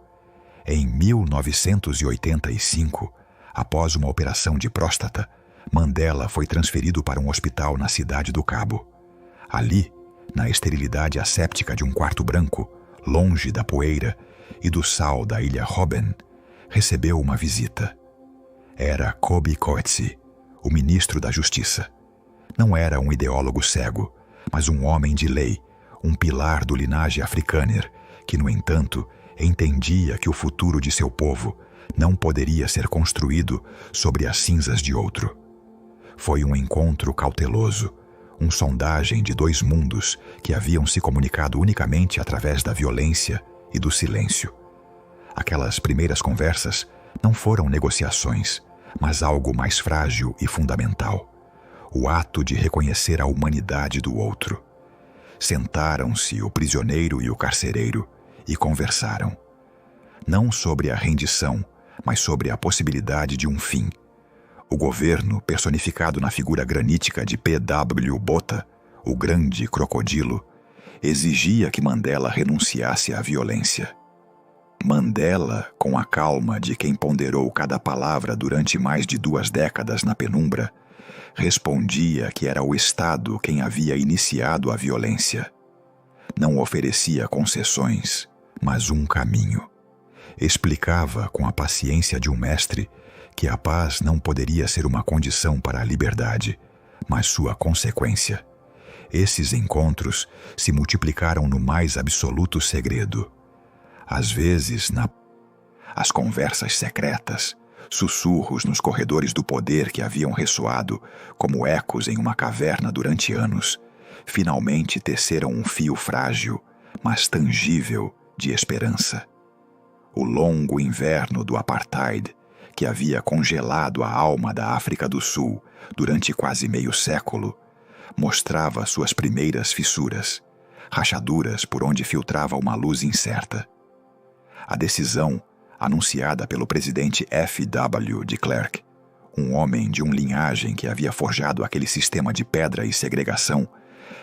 Em 1985, após uma operação de próstata, Mandela foi transferido para um hospital na cidade do Cabo. Ali, na esterilidade asséptica de um quarto branco, longe da poeira e do sal da ilha Robben, recebeu uma visita. Era Kobe Coetsee, o ministro da Justiça. Não era um ideólogo cego, mas um homem de lei, um pilar do linhagem africâner, que, no entanto, entendia que o futuro de seu povo não poderia ser construído sobre as cinzas de outro. Foi um encontro cauteloso, uma sondagem de dois mundos que haviam se comunicado unicamente através da violência e do silêncio. Aquelas primeiras conversas não foram negociações, mas algo mais frágil e fundamental: o ato de reconhecer a humanidade do outro. Sentaram-se o prisioneiro e o carcereiro e conversaram. Não sobre a rendição, mas sobre a possibilidade de um fim. O governo, personificado na figura granítica de P.W. Botha, o grande crocodilo, exigia que Mandela renunciasse à violência. Mandela, com a calma de quem ponderou cada palavra durante mais de 2 décadas na penumbra, respondia que era o Estado quem havia iniciado a violência. Não oferecia concessões, mas um caminho. Explicava com a paciência de um mestre que a paz não poderia ser uma condição para a liberdade, mas sua consequência. Esses encontros se multiplicaram no mais absoluto segredo. Às vezes, as conversas secretas, sussurros nos corredores do poder que haviam ressoado como ecos em uma caverna durante anos, finalmente teceram um fio frágil, mas tangível, de esperança. O longo inverno do apartheid, que havia congelado a alma da África do Sul durante quase meio século, mostrava suas primeiras fissuras, rachaduras por onde filtrava uma luz incerta. A decisão, anunciada pelo presidente F.W. de Klerk, um homem de uma linhagem que havia forjado aquele sistema de pedra e segregação,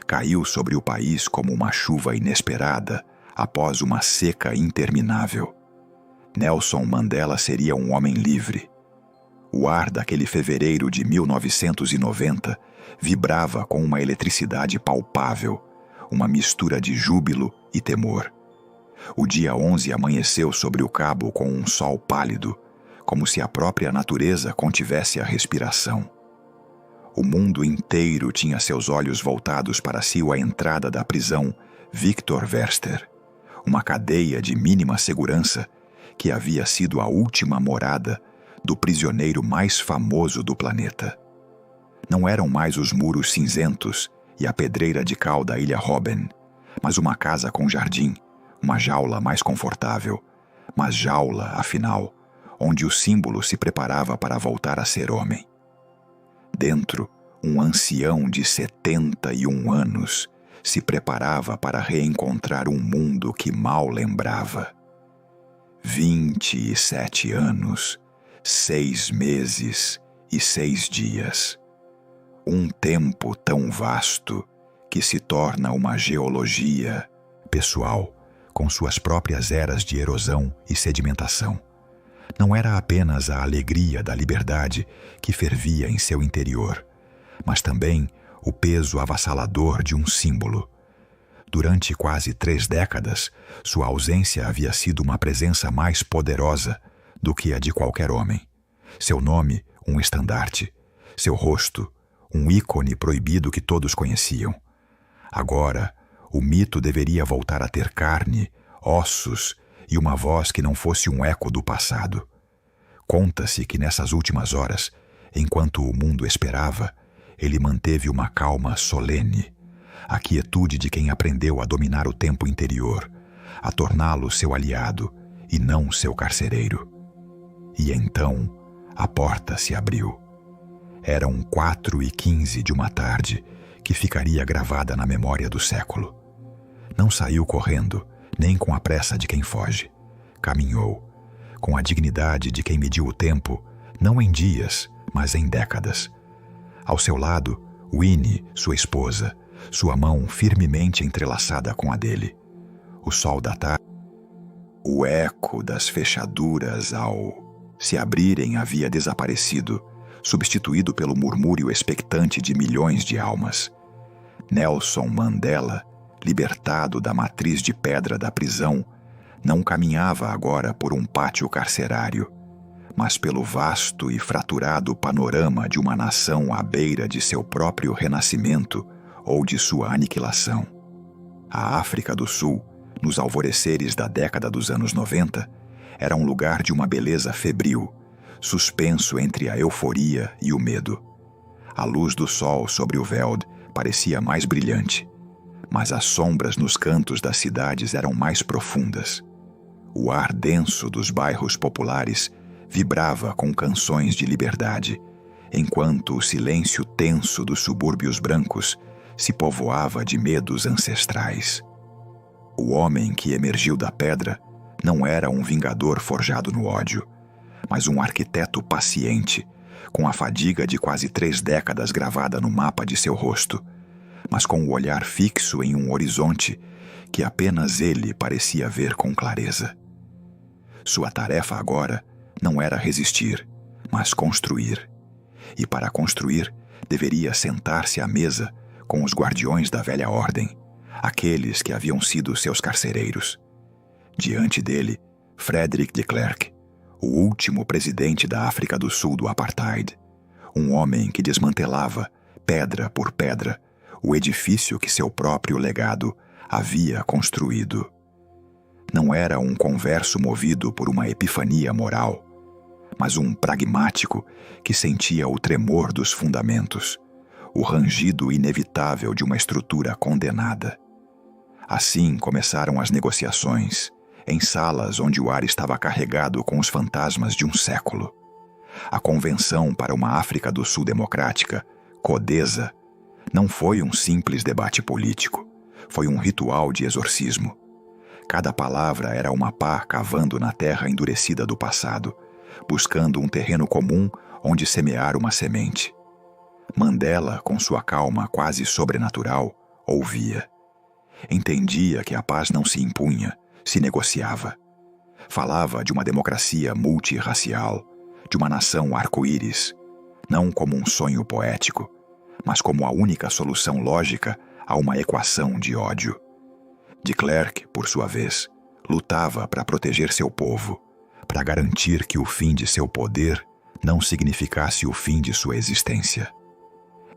caiu sobre o país como uma chuva inesperada após uma seca interminável. Nelson Mandela seria um homem livre. O ar daquele fevereiro de 1990 vibrava com uma eletricidade palpável, uma mistura de júbilo e temor. O dia 11 amanheceu sobre o Cabo com um sol pálido, como se a própria natureza contivesse a respiração. O mundo inteiro tinha seus olhos voltados para a entrada da prisão Victor Verster, uma cadeia de mínima segurança que havia sido a última morada do prisioneiro mais famoso do planeta. Não eram mais os muros cinzentos e a pedreira de cal da ilha Robben, mas uma casa com jardim, uma jaula mais confortável, mas jaula, afinal, onde o símbolo se preparava para voltar a ser homem. Dentro, um ancião de 71 anos se preparava para reencontrar um mundo que mal lembrava. 27 anos, 6 meses e 6 dias. Um tempo tão vasto que se torna uma geologia pessoal, com suas próprias eras de erosão e sedimentação. Não era apenas a alegria da liberdade que fervia em seu interior, mas também o peso avassalador de um símbolo. Durante quase 3 décadas, sua ausência havia sido uma presença mais poderosa do que a de qualquer homem. Seu nome, um estandarte. Seu rosto, um ícone proibido que todos conheciam. Agora, o mito deveria voltar a ter carne, ossos e uma voz que não fosse um eco do passado. Conta-se que nessas últimas horas, enquanto o mundo esperava, ele manteve uma calma solene, a quietude de quem aprendeu a dominar o tempo interior, a torná-lo seu aliado e não seu carcereiro. E então a porta se abriu. Eram 4h15 de uma tarde que ficaria gravada na memória do século. Não saiu correndo, nem com a pressa de quem foge. Caminhou, com a dignidade de quem mediu o tempo, não em dias, mas em décadas. Ao seu lado, Winnie, sua esposa, sua mão firmemente entrelaçada com a dele. O sol da tarde, o eco das fechaduras ao se abrirem havia desaparecido, substituído pelo murmúrio expectante de milhões de almas. Nelson Mandela, libertado da matriz de pedra da prisão, não caminhava agora por um pátio carcerário, mas pelo vasto e fraturado panorama de uma nação à beira de seu próprio renascimento ou de sua aniquilação. A África do Sul, nos alvoreceres da década dos anos 90, era um lugar de uma beleza febril, suspenso entre a euforia e o medo. A luz do sol sobre o Veld parecia mais brilhante, mas as sombras nos cantos das cidades eram mais profundas. O ar denso dos bairros populares vibrava com canções de liberdade, enquanto o silêncio tenso dos subúrbios brancos se povoava de medos ancestrais. O homem que emergiu da pedra não era um vingador forjado no ódio, mas um arquiteto paciente, com a fadiga de quase 3 décadas gravada no mapa de seu rosto, mas com o olhar fixo em um horizonte que apenas ele parecia ver com clareza. Sua tarefa agora não era resistir, mas construir. E para construir, deveria sentar-se à mesa com os guardiões da velha ordem, aqueles que haviam sido seus carcereiros. Diante dele, Frederick de Klerk, o último presidente da África do Sul do Apartheid, um homem que desmantelava, pedra por pedra, o edifício que seu próprio legado havia construído. Não era um converso movido por uma epifania moral, mas um pragmático que sentia o tremor dos fundamentos, o rangido inevitável de uma estrutura condenada. Assim começaram as negociações, em salas onde o ar estava carregado com os fantasmas de um século. A Convenção para uma África do Sul Democrática, CODESA, não foi um simples debate político, foi um ritual de exorcismo. Cada palavra era uma pá cavando na terra endurecida do passado, buscando um terreno comum onde semear uma semente. Mandela, com sua calma quase sobrenatural, ouvia. Entendia que a paz não se impunha, se negociava. Falava de uma democracia multirracial, de uma nação arco-íris, não como um sonho poético, mas como a única solução lógica a uma equação de ódio. De Klerk, por sua vez, lutava para proteger seu povo, para garantir que o fim de seu poder não significasse o fim de sua existência.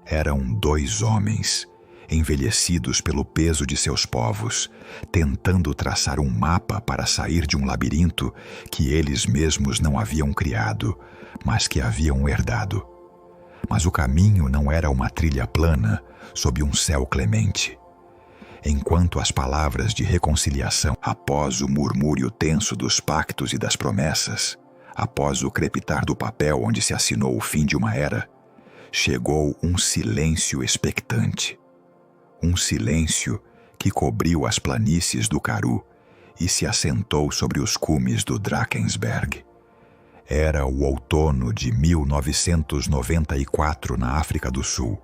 Eram 2 homens, envelhecidos pelo peso de seus povos, tentando traçar um mapa para sair de um labirinto que eles mesmos não haviam criado, mas que haviam herdado. Mas o caminho não era uma trilha plana sob um céu clemente. Enquanto as palavras de reconciliação, após o murmúrio tenso dos pactos e das promessas, após o crepitar do papel onde se assinou o fim de uma era, chegou um silêncio expectante. Um silêncio que cobriu as planícies do Karoo e se assentou sobre os cumes do Drakensberg. Era o outono de 1994 na África do Sul,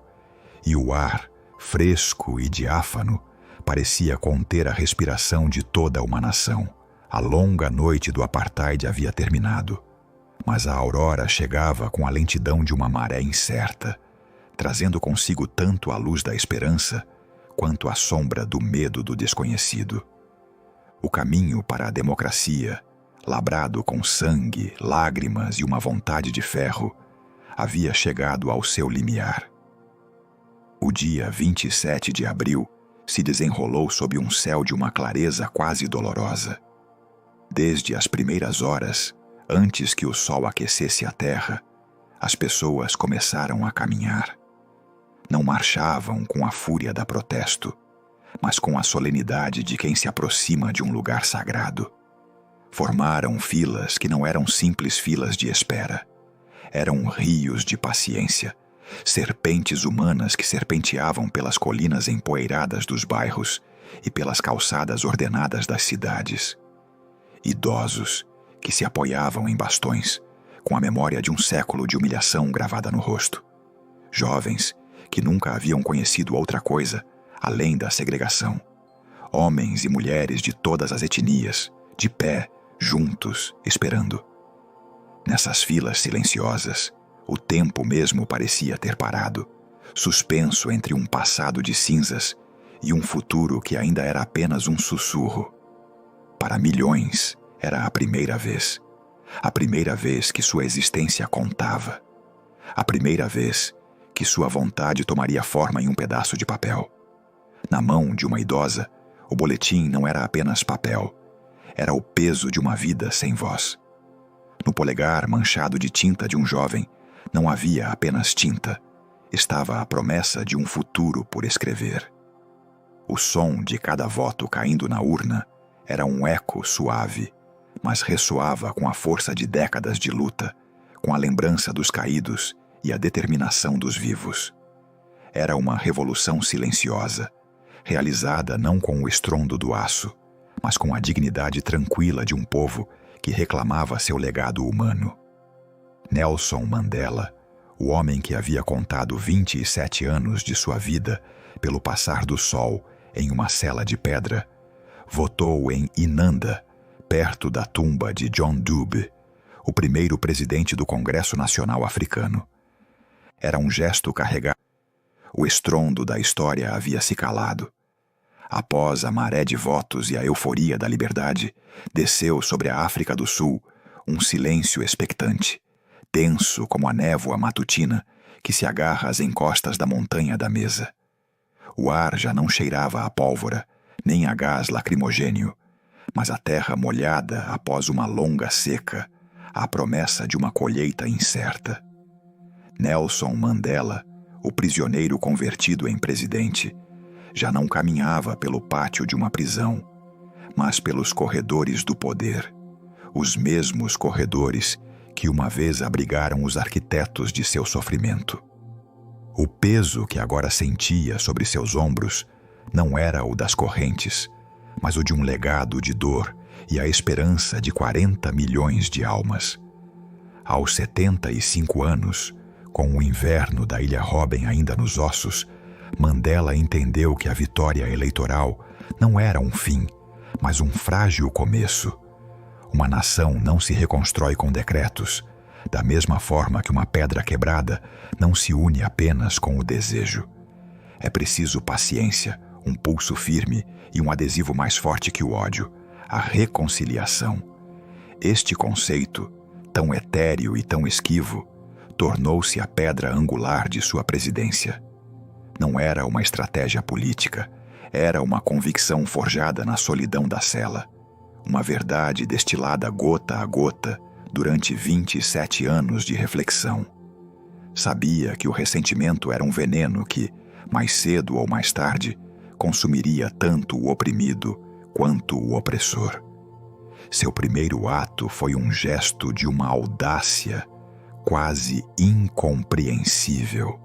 e o ar, fresco e diáfano, parecia conter a respiração de toda uma nação. A longa noite do apartheid havia terminado, mas a aurora chegava com a lentidão de uma maré incerta, trazendo consigo tanto a luz da esperança quanto a sombra do medo do desconhecido. O caminho para a democracia, labrado com sangue, lágrimas e uma vontade de ferro, havia chegado ao seu limiar. O dia 27 de abril se desenrolou sob um céu de uma clareza quase dolorosa. Desde as primeiras horas, antes que o sol aquecesse a terra, as pessoas começaram a caminhar. Não marchavam com a fúria da protesto, mas com a solenidade de quem se aproxima de um lugar sagrado. Formaram filas que não eram simples filas de espera. Eram rios de paciência, serpentes humanas que serpenteavam pelas colinas empoeiradas dos bairros e pelas calçadas ordenadas das cidades. Idosos que se apoiavam em bastões, com a memória de um século de humilhação gravada no rosto. Jovens que nunca haviam conhecido outra coisa além da segregação. Homens e mulheres de todas as etnias, de pé, juntos, esperando. Nessas filas silenciosas, o tempo mesmo parecia ter parado, suspenso entre um passado de cinzas e um futuro que ainda era apenas um sussurro. Para milhões, era a primeira vez que sua existência contava, a primeira vez que sua vontade tomaria forma em um pedaço de papel. Na mão de uma idosa, o boletim não era apenas papel, era o peso de uma vida sem voz. No polegar manchado de tinta de um jovem, não havia apenas tinta, estava a promessa de um futuro por escrever. O som de cada voto caindo na urna era um eco suave, mas ressoava com a força de décadas de luta, com a lembrança dos caídos e a determinação dos vivos. Era uma revolução silenciosa, realizada não com o estrondo do aço, mas com a dignidade tranquila de um povo que reclamava seu legado humano. Nelson Mandela, o homem que havia contado 27 anos de sua vida pelo passar do sol em uma cela de pedra, votou em Inanda, perto da tumba de John Dube, o primeiro presidente do Congresso Nacional Africano. Era um gesto carregado. O estrondo da história havia se calado. Após a maré de votos e a euforia da liberdade, desceu sobre a África do Sul um silêncio expectante, denso como a névoa matutina que se agarra às encostas da montanha da mesa. O ar já não cheirava a pólvora, nem a gás lacrimogênio, mas a terra molhada após uma longa seca, a promessa de uma colheita incerta. Nelson Mandela, o prisioneiro convertido em presidente, já não caminhava pelo pátio de uma prisão, mas pelos corredores do poder, os mesmos corredores que uma vez abrigaram os arquitetos de seu sofrimento. O peso que agora sentia sobre seus ombros não era o das correntes, mas o de um legado de dor e a esperança de 40 milhões de almas. Aos 75 anos, com o inverno da Ilha Robben ainda nos ossos, Mandela entendeu que a vitória eleitoral não era um fim, mas um frágil começo. Uma nação não se reconstrói com decretos, da mesma forma que uma pedra quebrada não se une apenas com o desejo. É preciso paciência, um pulso firme e um adesivo mais forte que o ódio, a reconciliação. Este conceito, tão etéreo e tão esquivo, tornou-se a pedra angular de sua presidência. Não era uma estratégia política, era uma convicção forjada na solidão da cela, uma verdade destilada gota a gota durante 27 anos de reflexão. Sabia que o ressentimento era um veneno que, mais cedo ou mais tarde, consumiria tanto o oprimido quanto o opressor. Seu primeiro ato foi um gesto de uma audácia quase incompreensível.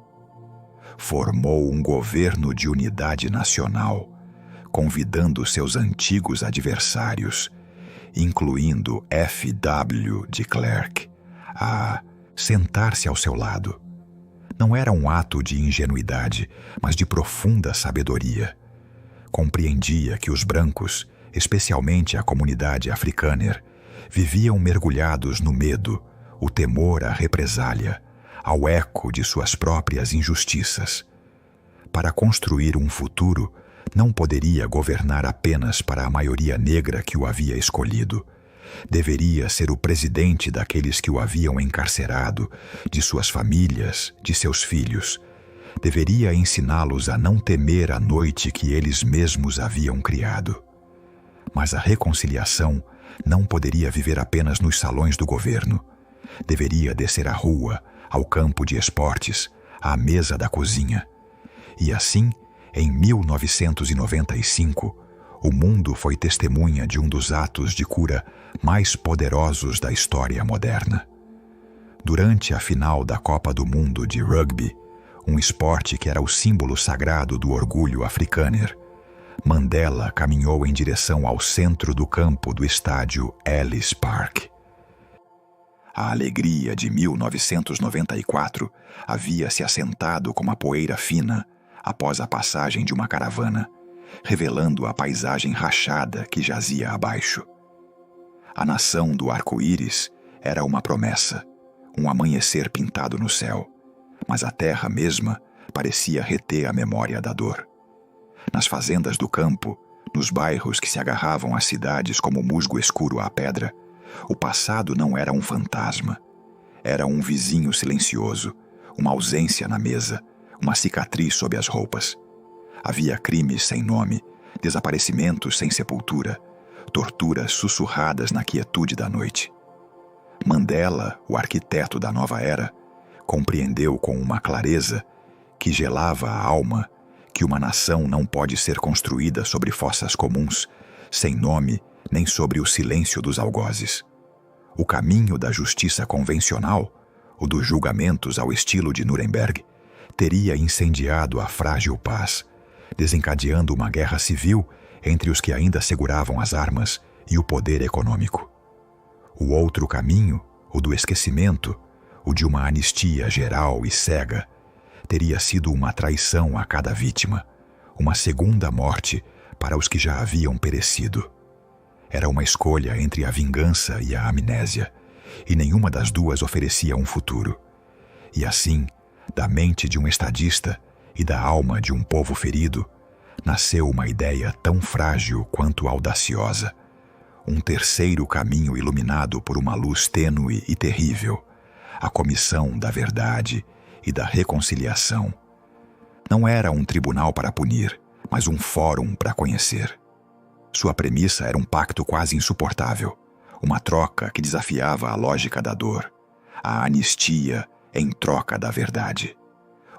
Formou um governo de unidade nacional, convidando seus antigos adversários, incluindo F.W. de Klerk, a sentar-se ao seu lado. Não era um ato de ingenuidade, mas de profunda sabedoria. Compreendia que os brancos, especialmente a comunidade africâner, viviam mergulhados no medo, o temor à represália, ao eco de suas próprias injustiças. Para construir um futuro, não poderia governar apenas para a maioria negra que o havia escolhido. Deveria ser o presidente daqueles que o haviam encarcerado, de suas famílias, de seus filhos. Deveria ensiná-los a não temer a noite que eles mesmos haviam criado. Mas a reconciliação não poderia viver apenas nos salões do governo. Deveria descer à rua, ao campo de esportes, à mesa da cozinha. E assim, em 1995, o mundo foi testemunha de um dos atos de cura mais poderosos da história moderna. Durante a final da Copa do Mundo de Rugby, um esporte que era o símbolo sagrado do orgulho africâner, Mandela caminhou em direção ao centro do campo do estádio Ellis Park. A alegria de 1994 havia se assentado como a poeira fina, após a passagem de uma caravana, revelando a paisagem rachada que jazia abaixo. A nação do arco-íris era uma promessa, um amanhecer pintado no céu, mas a terra mesma parecia reter a memória da dor. Nas fazendas do campo, nos bairros que se agarravam às cidades como musgo escuro à pedra, o passado não era um fantasma. Era um vizinho silencioso, uma ausência na mesa, uma cicatriz sob as roupas. Havia crimes sem nome, desaparecimentos sem sepultura, torturas sussurradas na quietude da noite. Mandela, o arquiteto da nova era, compreendeu com uma clareza que gelava a alma que uma nação não pode ser construída sobre fossas comuns, sem nome nem sobre o silêncio dos algozes. O caminho da justiça convencional, o dos julgamentos ao estilo de Nuremberg, teria incendiado a frágil paz, desencadeando uma guerra civil entre os que ainda seguravam as armas e o poder econômico. O outro caminho, o do esquecimento, o de uma anistia geral e cega, teria sido uma traição a cada vítima, uma segunda morte para os que já haviam perecido. Era uma escolha entre a vingança e a amnésia, e nenhuma das duas oferecia um futuro. E assim, da mente de um estadista e da alma de um povo ferido, nasceu uma ideia tão frágil quanto audaciosa, um terceiro caminho iluminado por uma luz tênue e terrível, a comissão da verdade e da reconciliação. Não era um tribunal para punir, mas um fórum para conhecer. Sua premissa era um pacto quase insuportável, uma troca que desafiava a lógica da dor, a anistia em troca da verdade.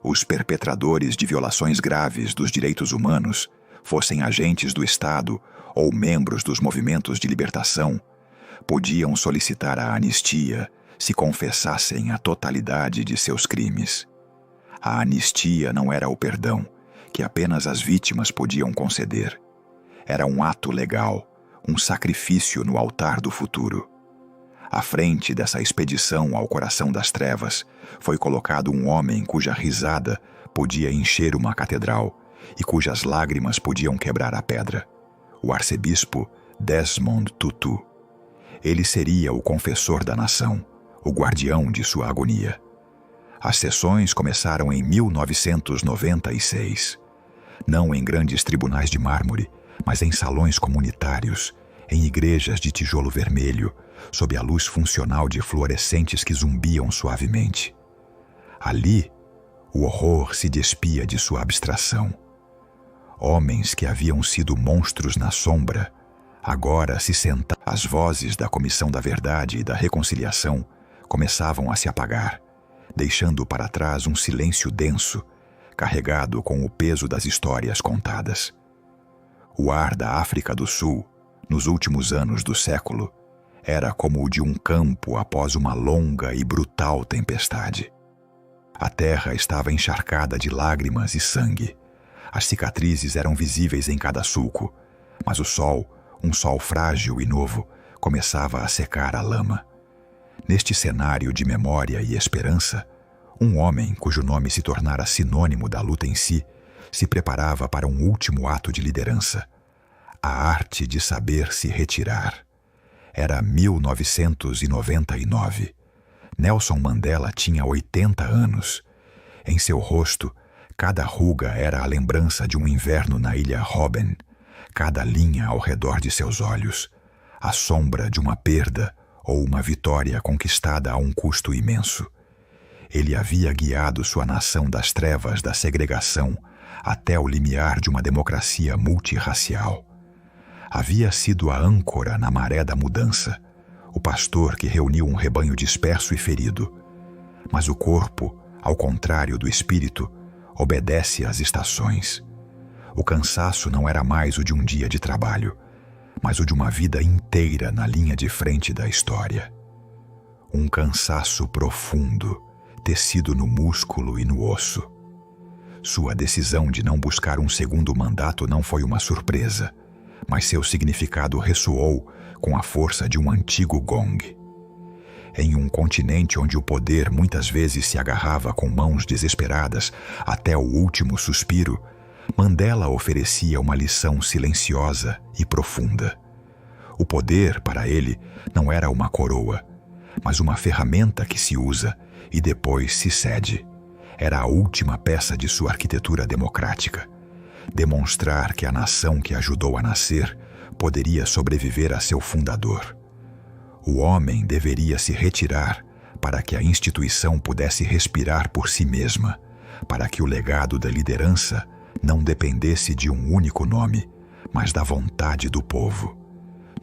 Os perpetradores de violações graves dos direitos humanos, fossem agentes do Estado ou membros dos movimentos de libertação, podiam solicitar a anistia se confessassem a totalidade de seus crimes. A anistia não era o perdão que apenas as vítimas podiam conceder. Era um ato legal, um sacrifício no altar do futuro. À frente dessa expedição ao coração das trevas, foi colocado um homem cuja risada podia encher uma catedral e cujas lágrimas podiam quebrar a pedra. O arcebispo Desmond Tutu. Ele seria o confessor da nação, o guardião de sua agonia. As sessões começaram em 1996. Não em grandes tribunais de mármore, mas em salões comunitários, em igrejas de tijolo vermelho, sob a luz funcional de fluorescentes que zumbiam suavemente. Ali, o horror se despia de sua abstração. Homens que haviam sido monstros na sombra, agora se sentavam. As vozes da Comissão da Verdade e da Reconciliação começavam a se apagar, deixando para trás um silêncio denso, carregado com o peso das histórias contadas. O ar da África do Sul, nos últimos anos do século, era como o de um campo após uma longa e brutal tempestade. A terra estava encharcada de lágrimas e sangue. As cicatrizes eram visíveis em cada sulco, mas o sol, um sol frágil e novo, começava a secar a lama. Neste cenário de memória e esperança, um homem cujo nome se tornara sinônimo da luta em si, se preparava para um último ato de liderança: a arte de saber se retirar. Era 1999. Nelson Mandela tinha 80 anos. Em seu rosto, cada ruga era a lembrança de um inverno na ilha Robben, cada linha ao redor de seus olhos, a sombra de uma perda ou uma vitória conquistada a um custo imenso. Ele havia guiado sua nação das trevas da segregação até o limiar de uma democracia multirracial. Havia sido a âncora na maré da mudança, o pastor que reuniu um rebanho disperso e ferido. Mas o corpo, ao contrário do espírito, obedece às estações. O cansaço não era mais o de um dia de trabalho, mas o de uma vida inteira na linha de frente da história. Um cansaço profundo, tecido no músculo e no osso. Sua decisão de não buscar um segundo mandato não foi uma surpresa, mas seu significado ressoou com a força de um antigo gong. Em um continente onde o poder muitas vezes se agarrava com mãos desesperadas até o último suspiro, Mandela oferecia uma lição silenciosa e profunda. O poder, para ele, não era uma coroa, mas uma ferramenta que se usa e depois se cede. Era a última peça de sua arquitetura democrática. Demonstrar que a nação que ajudou a nascer poderia sobreviver a seu fundador. O homem deveria se retirar para que a instituição pudesse respirar por si mesma, para que o legado da liderança não dependesse de um único nome, mas da vontade do povo.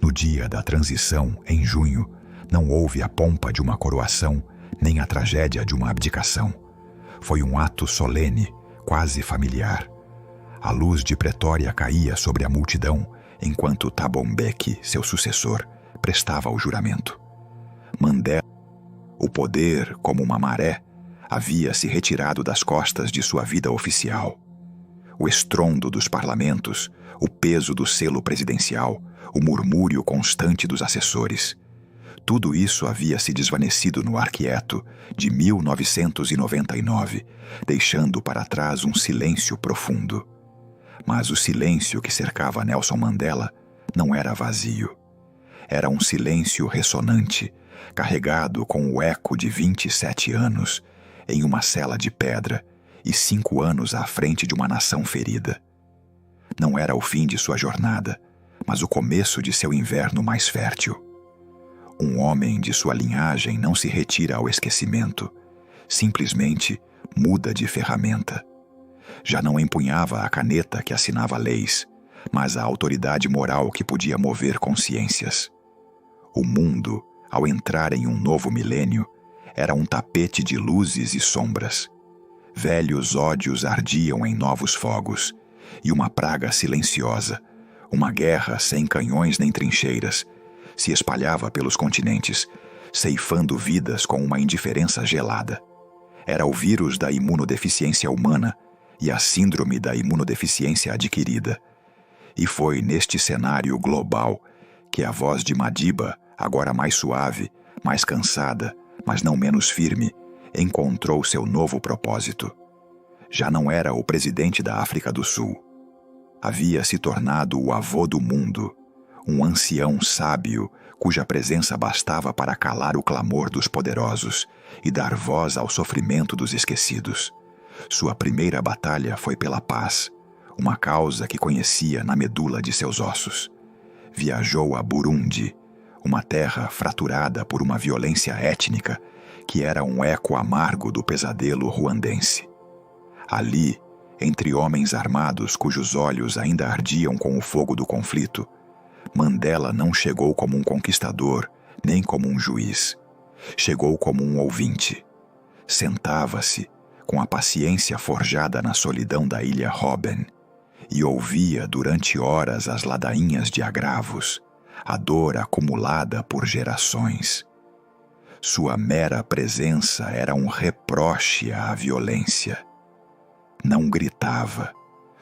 No dia da transição, em junho, não houve a pompa de uma coroação, nem a tragédia de uma abdicação. Foi um ato solene, quase familiar. A luz de Pretória caía sobre a multidão, enquanto Thabo Mbeki, seu sucessor, prestava o juramento. Mandela, o poder, como uma maré, havia se retirado das costas de sua vida oficial. O estrondo dos parlamentos, o peso do selo presidencial, o murmúrio constante dos assessores. Tudo isso havia se desvanecido no ar quieto de 1999, deixando para trás um silêncio profundo. Mas o silêncio que cercava Nelson Mandela não era vazio. Era um silêncio ressonante, carregado com o eco de 27 anos, em uma cela de pedra e 5 anos à frente de uma nação ferida. Não era o fim de sua jornada, mas o começo de seu inverno mais fértil. Um homem de sua linhagem não se retira ao esquecimento, simplesmente muda de ferramenta. Já não empunhava a caneta que assinava leis, mas a autoridade moral que podia mover consciências. O mundo, ao entrar em um novo milênio, era um tapete de luzes e sombras. Velhos ódios ardiam em novos fogos, e uma praga silenciosa, uma guerra sem canhões nem trincheiras, se espalhava pelos continentes, ceifando vidas com uma indiferença gelada. Era o vírus da imunodeficiência humana e a síndrome da imunodeficiência adquirida. E foi neste cenário global que a voz de Madiba, agora mais suave, mais cansada, mas não menos firme, encontrou seu novo propósito. Já não era o presidente da África do Sul. Havia se tornado o avô do mundo, um ancião sábio cuja presença bastava para calar o clamor dos poderosos e dar voz ao sofrimento dos esquecidos. Sua primeira batalha foi pela paz, uma causa que conhecia na medula de seus ossos. Viajou a Burundi, uma terra fraturada por uma violência étnica que era um eco amargo do pesadelo ruandense. Ali, entre homens armados cujos olhos ainda ardiam com o fogo do conflito, Mandela não chegou como um conquistador, nem como um juiz. Chegou como um ouvinte. Sentava-se, com a paciência forjada na solidão da ilha Robben, e ouvia durante horas as ladainhas de agravos, a dor acumulada por gerações. Sua mera presença era um reproche à violência. Não gritava.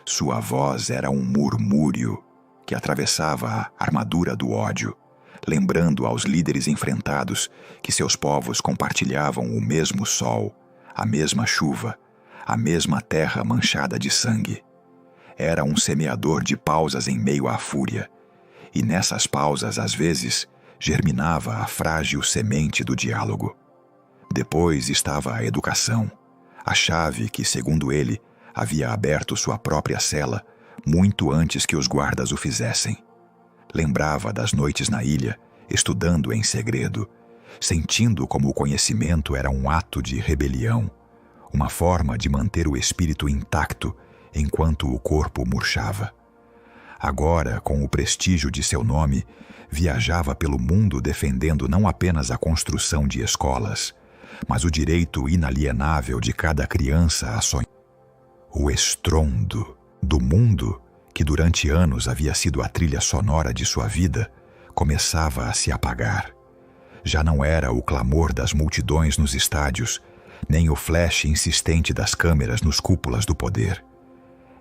Sua voz era um murmúrio que atravessava a armadura do ódio, lembrando aos líderes enfrentados que seus povos compartilhavam o mesmo sol, a mesma chuva, a mesma terra manchada de sangue. Era um semeador de pausas em meio à fúria, e nessas pausas, às vezes, germinava a frágil semente do diálogo. Depois estava a educação, a chave que, segundo ele, havia aberto sua própria cela muito antes que os guardas o fizessem. Lembrava das noites na ilha, estudando em segredo, sentindo como o conhecimento era um ato de rebelião, uma forma de manter o espírito intacto enquanto o corpo murchava. Agora, com o prestígio de seu nome, viajava pelo mundo defendendo não apenas a construção de escolas, mas o direito inalienável de cada criança a sonhar. O estrondo do mundo, que durante anos havia sido a trilha sonora de sua vida, começava a se apagar. Já não era o clamor das multidões nos estádios, nem o flash insistente das câmeras nos cúpulas do poder.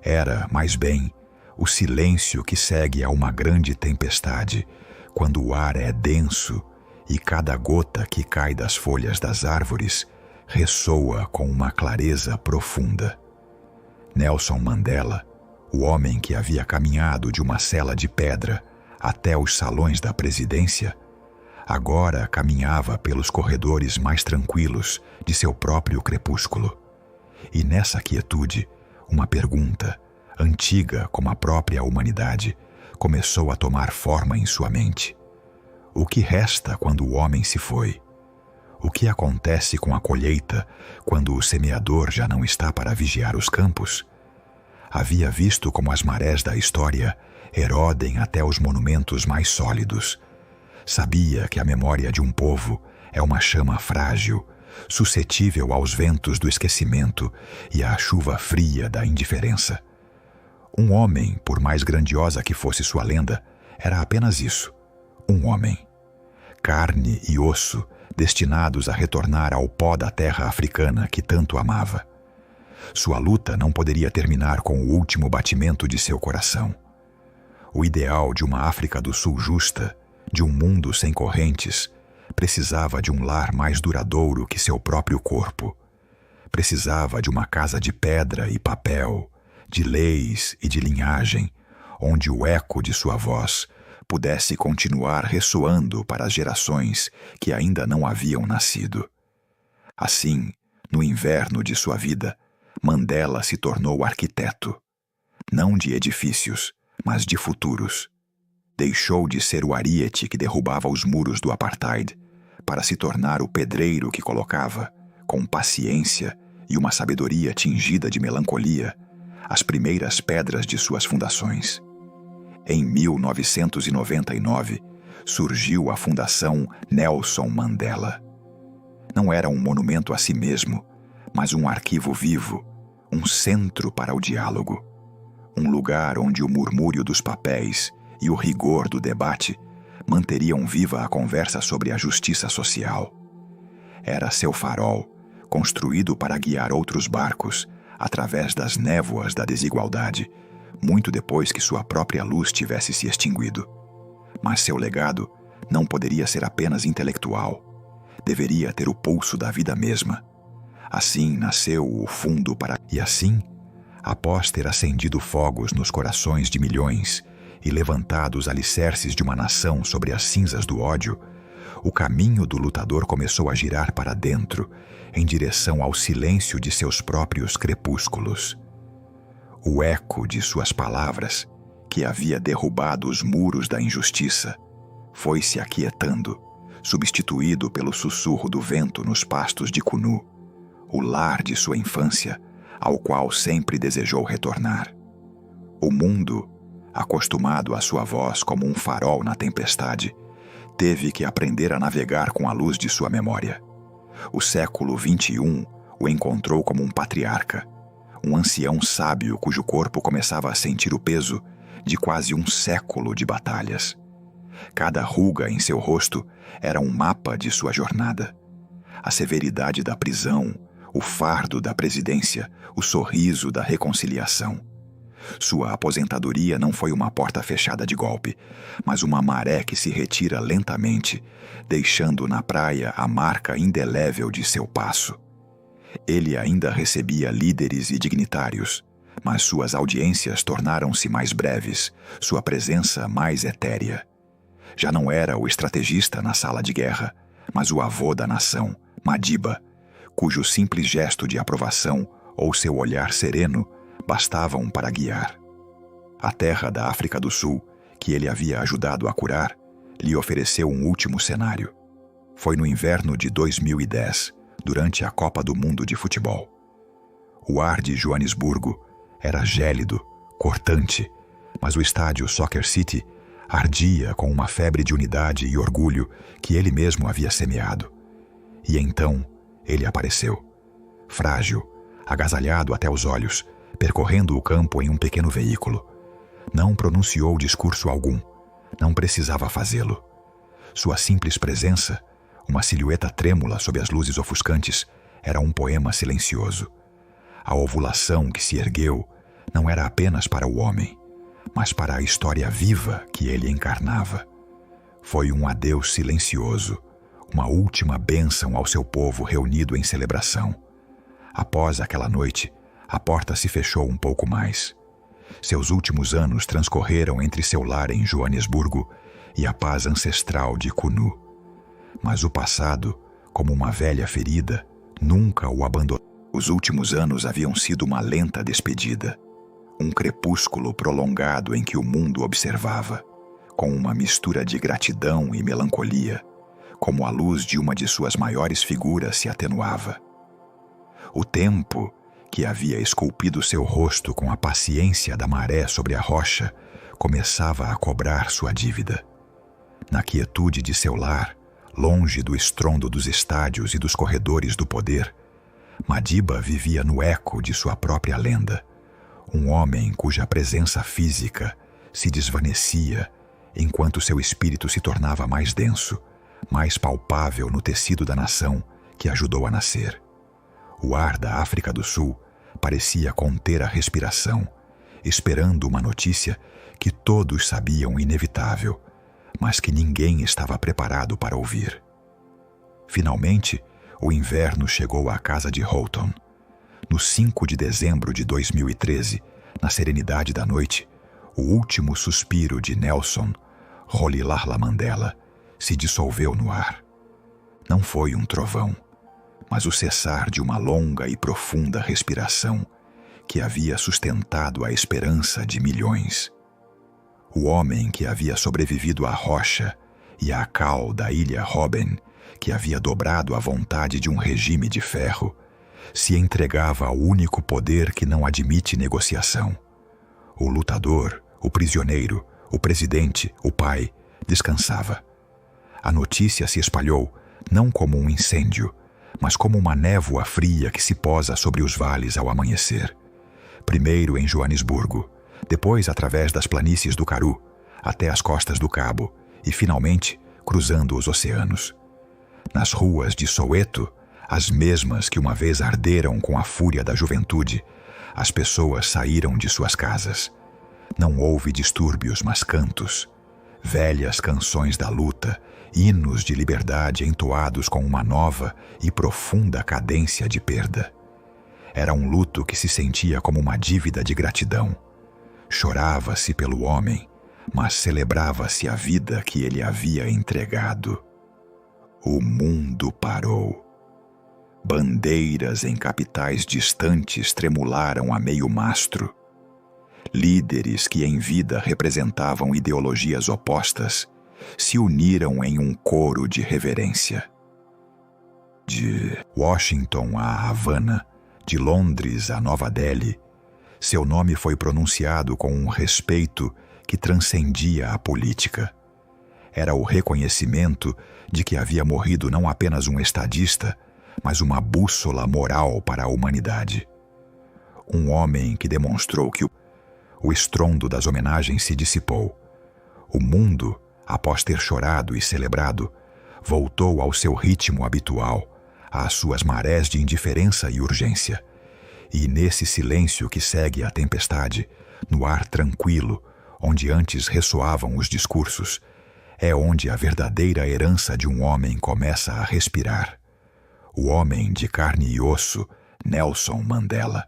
Era, mais bem, o silêncio que segue a uma grande tempestade, quando o ar é denso e cada gota que cai das folhas das árvores ressoa com uma clareza profunda. Nelson Mandela, o homem que havia caminhado de uma cela de pedra até os salões da presidência, agora caminhava pelos corredores mais tranquilos de seu próprio crepúsculo. E nessa quietude, uma pergunta, antiga como a própria humanidade, começou a tomar forma em sua mente. O que resta quando o homem se foi? O que acontece com a colheita quando o semeador já não está para vigiar os campos? Havia visto como as marés da história erodem até os monumentos mais sólidos. Sabia que a memória de um povo é uma chama frágil, suscetível aos ventos do esquecimento e à chuva fria da indiferença. Um homem, por mais grandiosa que fosse sua lenda, era apenas isso, um homem. Carne e osso, destinados a retornar ao pó da terra africana que tanto amava. Sua luta não poderia terminar com o último batimento de seu coração. O ideal de uma África do Sul justa, de um mundo sem correntes, precisava de um lar mais duradouro que seu próprio corpo. Precisava de uma casa de pedra e papel, de leis e de linhagem, onde o eco de sua voz pudesse continuar ressoando para as gerações que ainda não haviam nascido. Assim, no inverno de sua vida, Mandela se tornou arquiteto, não de edifícios, mas de futuros. Deixou de ser o ariete que derrubava os muros do apartheid para se tornar o pedreiro que colocava, com paciência e uma sabedoria tingida de melancolia, as primeiras pedras de suas fundações. Em 1999, surgiu a Fundação Nelson Mandela. Não era um monumento a si mesmo, mas um arquivo vivo, um centro para o diálogo, um lugar onde o murmúrio dos papéis e o rigor do debate manteriam viva a conversa sobre a justiça social. Era seu farol, construído para guiar outros barcos através das névoas da desigualdade, muito depois que sua própria luz tivesse se extinguido. Mas seu legado não poderia ser apenas intelectual. Deveria ter o pulso da vida mesma. Assim nasceu o Fundo para... E assim, após ter acendido fogos nos corações de milhões e levantado os alicerces de uma nação sobre as cinzas do ódio, o caminho do lutador começou a girar para dentro, em direção ao silêncio de seus próprios crepúsculos. O eco de suas palavras, que havia derrubado os muros da injustiça, foi se aquietando, substituído pelo sussurro do vento nos pastos de Kunu, o lar de sua infância, ao qual sempre desejou retornar. O mundo, acostumado à sua voz como um farol na tempestade, teve que aprender a navegar com a luz de sua memória. O século XXI o encontrou como um patriarca, um ancião sábio cujo corpo começava a sentir o peso de quase um século de batalhas. Cada ruga em seu rosto era um mapa de sua jornada. A severidade da prisão, o fardo da presidência, o sorriso da reconciliação. Sua aposentadoria não foi uma porta fechada de golpe, mas uma maré que se retira lentamente, deixando na praia a marca indelével de seu passo. Ele ainda recebia líderes e dignitários, mas suas audiências tornaram-se mais breves, sua presença mais etérea. Já não era o estrategista na sala de guerra, mas o avô da nação, Madiba, cujo simples gesto de aprovação ou seu olhar sereno bastavam para guiar. A terra da África do Sul, que ele havia ajudado a curar, lhe ofereceu um último cenário. Foi no inverno de 2010, durante a Copa do Mundo de Futebol. O ar de Joanesburgo era gélido, cortante, mas o estádio Soccer City ardia com uma febre de unidade e orgulho que ele mesmo havia semeado. E então ele apareceu, frágil, agasalhado até os olhos, percorrendo o campo em um pequeno veículo. Não pronunciou discurso algum, não precisava fazê-lo. Sua simples presença, uma silhueta trêmula sob as luzes ofuscantes, era um poema silencioso. A ovulação que se ergueu não era apenas para o homem, mas para a história viva que ele encarnava. Foi um adeus silencioso, uma última bênção ao seu povo reunido em celebração. Após aquela noite, a porta se fechou um pouco mais. Seus últimos anos transcorreram entre seu lar em Joanesburgo e a paz ancestral de Cunu. Mas o passado, como uma velha ferida, nunca o abandonou. Os últimos anos haviam sido uma lenta despedida, um crepúsculo prolongado em que o mundo observava, com uma mistura de gratidão e melancolia, como a luz de uma de suas maiores figuras se atenuava. O tempo, que havia esculpido seu rosto com a paciência da maré sobre a rocha, começava a cobrar sua dívida. Na quietude de seu lar, longe do estrondo dos estádios e dos corredores do poder, Madiba vivia no eco de sua própria lenda, um homem cuja presença física se desvanecia enquanto seu espírito se tornava mais denso, mais palpável no tecido da nação que ajudou a nascer. O ar da África do Sul parecia conter a respiração, esperando uma notícia que todos sabiam inevitável, mas que ninguém estava preparado para ouvir. Finalmente, o inverno chegou à casa de Houghton. No 5 de dezembro de 2013, na serenidade da noite, o último suspiro de Nelson Rolihlahla Mandela se dissolveu no ar. Não foi um trovão, mas o cessar de uma longa e profunda respiração que havia sustentado a esperança de milhões. O homem que havia sobrevivido à rocha e à cal da ilha Robben, que havia dobrado a vontade de um regime de ferro, se entregava ao único poder que não admite negociação. O lutador, o prisioneiro, o presidente, o pai, descansava. A notícia se espalhou não como um incêndio, mas como uma névoa fria que se posa sobre os vales ao amanhecer. Primeiro em Joanesburgo, depois através das planícies do Karoo, até as costas do Cabo e, finalmente, cruzando os oceanos. Nas ruas de Soweto, as mesmas que uma vez arderam com a fúria da juventude, as pessoas saíram de suas casas. Não houve distúrbios, mas cantos. Velhas canções da luta, hinos de liberdade entoados com uma nova e profunda cadência de perda. Era um luto que se sentia como uma dívida de gratidão. Chorava-se pelo homem, mas celebrava-se a vida que ele havia entregado. O mundo parou. Bandeiras em capitais distantes tremularam a meio mastro. Líderes que em vida representavam ideologias opostas se uniram em um coro de reverência. De Washington a Havana, de Londres a Nova Delhi, seu nome foi pronunciado com um respeito que transcendia a política. Era o reconhecimento de que havia morrido não apenas um estadista, mas uma bússola moral para a humanidade. Um homem que demonstrou que o estrondo das homenagens se dissipou. O mundo, após ter chorado e celebrado, voltou ao seu ritmo habitual, às suas marés de indiferença e urgência. E nesse silêncio que segue a tempestade, no ar tranquilo, onde antes ressoavam os discursos, é onde a verdadeira herança de um homem começa a respirar. O homem de carne e osso, Nelson Mandela,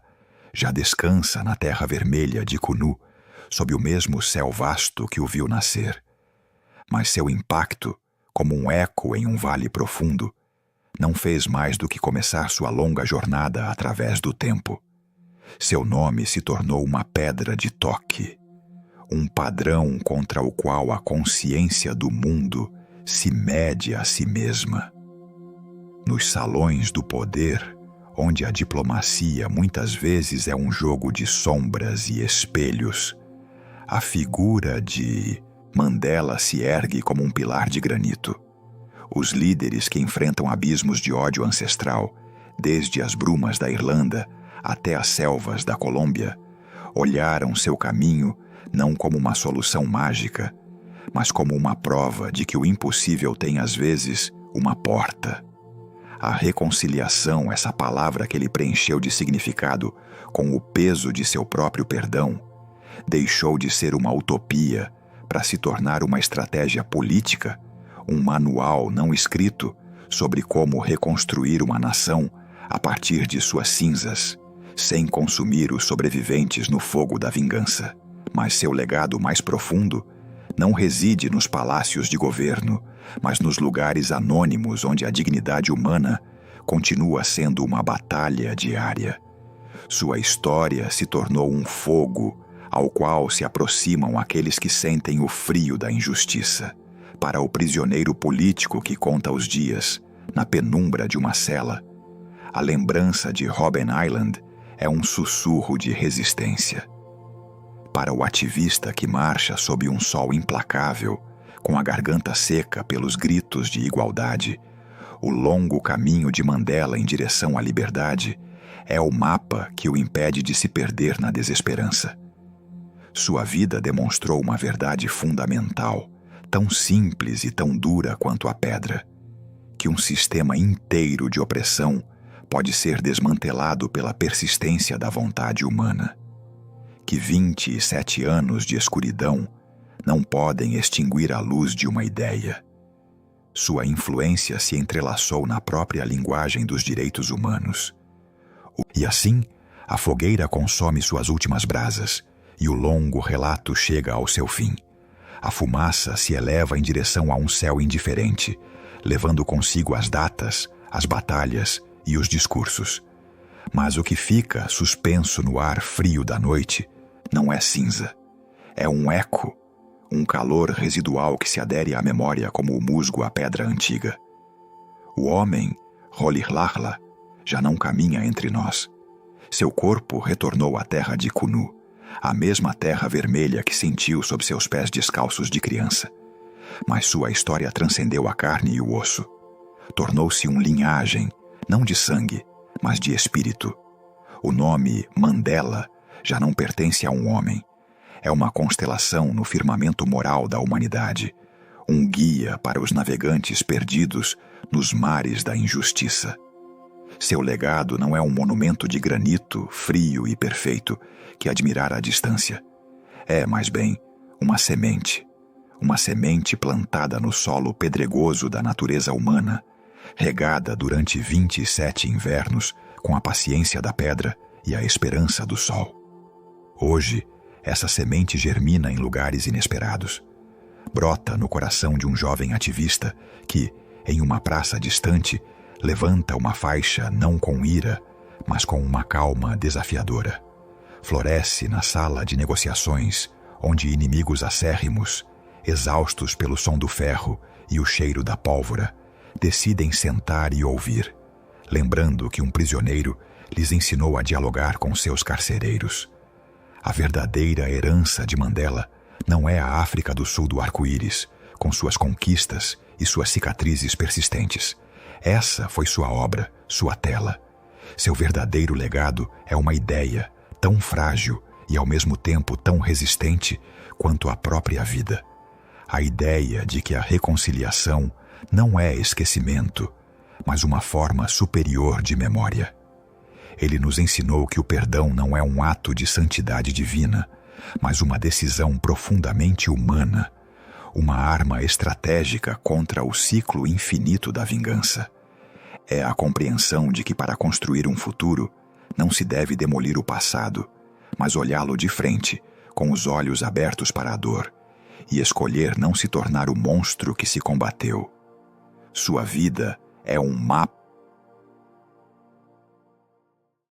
já descansa na terra vermelha de Cunu, sob o mesmo céu vasto que o viu nascer. Mas seu impacto, como um eco em um vale profundo, não fez mais do que começar sua longa jornada através do tempo. Seu nome se tornou uma pedra de toque, um padrão contra o qual a consciência do mundo se mede a si mesma. Nos salões do poder, onde a diplomacia muitas vezes é um jogo de sombras e espelhos, a figura de Mandela se ergue como um pilar de granito. Os líderes que enfrentam abismos de ódio ancestral, desde as brumas da Irlanda até as selvas da Colômbia, olharam seu caminho não como uma solução mágica, mas como uma prova de que o impossível tem às vezes uma porta. A reconciliação, essa palavra que ele preencheu de significado com o peso de seu próprio perdão, deixou de ser uma utopia para se tornar uma estratégia política, um manual não escrito sobre como reconstruir uma nação a partir de suas cinzas, sem consumir os sobreviventes no fogo da vingança. Mas seu legado mais profundo não reside nos palácios de governo, mas nos lugares anônimos onde a dignidade humana continua sendo uma batalha diária. Sua história se tornou um fogo ao qual se aproximam aqueles que sentem o frio da injustiça. Para o prisioneiro político que conta os dias, na penumbra de uma cela, a lembrança de Robben Island é um sussurro de resistência. Para o ativista que marcha sob um sol implacável, com a garganta seca pelos gritos de igualdade, o longo caminho de Mandela em direção à liberdade é o mapa que o impede de se perder na desesperança. Sua vida demonstrou uma verdade fundamental, tão simples e tão dura quanto a pedra, que um sistema inteiro de opressão pode ser desmantelado pela persistência da vontade humana, que 27 anos de escuridão não podem extinguir a luz de uma ideia. Sua influência se entrelaçou na própria linguagem dos direitos humanos. E assim, a fogueira consome suas últimas brasas, e o longo relato chega ao seu fim. A fumaça se eleva em direção a um céu indiferente, levando consigo as datas, as batalhas e os discursos. Mas o que fica suspenso no ar frio da noite não é cinza. É um eco, um calor residual que se adere à memória como o musgo à pedra antiga. O homem, Rolihlahla, já não caminha entre nós. Seu corpo retornou à terra de Kunu, a mesma terra vermelha que sentiu sob seus pés descalços de criança. Mas sua história transcendeu a carne e o osso. Tornou-se uma linhagem, não de sangue, mas de espírito. O nome Mandela já não pertence a um homem. É uma constelação no firmamento moral da humanidade, um guia para os navegantes perdidos nos mares da injustiça. Seu legado não é um monumento de granito frio e perfeito que admirar à distância. É, mais bem, uma semente plantada no solo pedregoso da natureza humana, regada durante 27 invernos com a paciência da pedra e a esperança do sol. Hoje, essa semente germina em lugares inesperados. Brota no coração de um jovem ativista que, em uma praça distante, levanta uma faixa não com ira, mas com uma calma desafiadora. Floresce na sala de negociações, onde inimigos acérrimos, exaustos pelo som do ferro e o cheiro da pólvora, decidem sentar e ouvir, lembrando que um prisioneiro lhes ensinou a dialogar com seus carcereiros. A verdadeira herança de Mandela não é a África do Sul do arco-íris, com suas conquistas e suas cicatrizes persistentes. Essa foi sua obra, sua tela. Seu verdadeiro legado é uma ideia tão frágil e ao mesmo tempo tão resistente quanto a própria vida. A ideia de que a reconciliação não é esquecimento, mas uma forma superior de memória. Ele nos ensinou que o perdão não é um ato de santidade divina, mas uma decisão profundamente humana, uma arma estratégica contra o ciclo infinito da vingança. É a compreensão de que para construir um futuro, não se deve demolir o passado, mas olhá-lo de frente, com os olhos abertos para a dor, e escolher não se tornar o monstro que se combateu. Sua vida é um mapa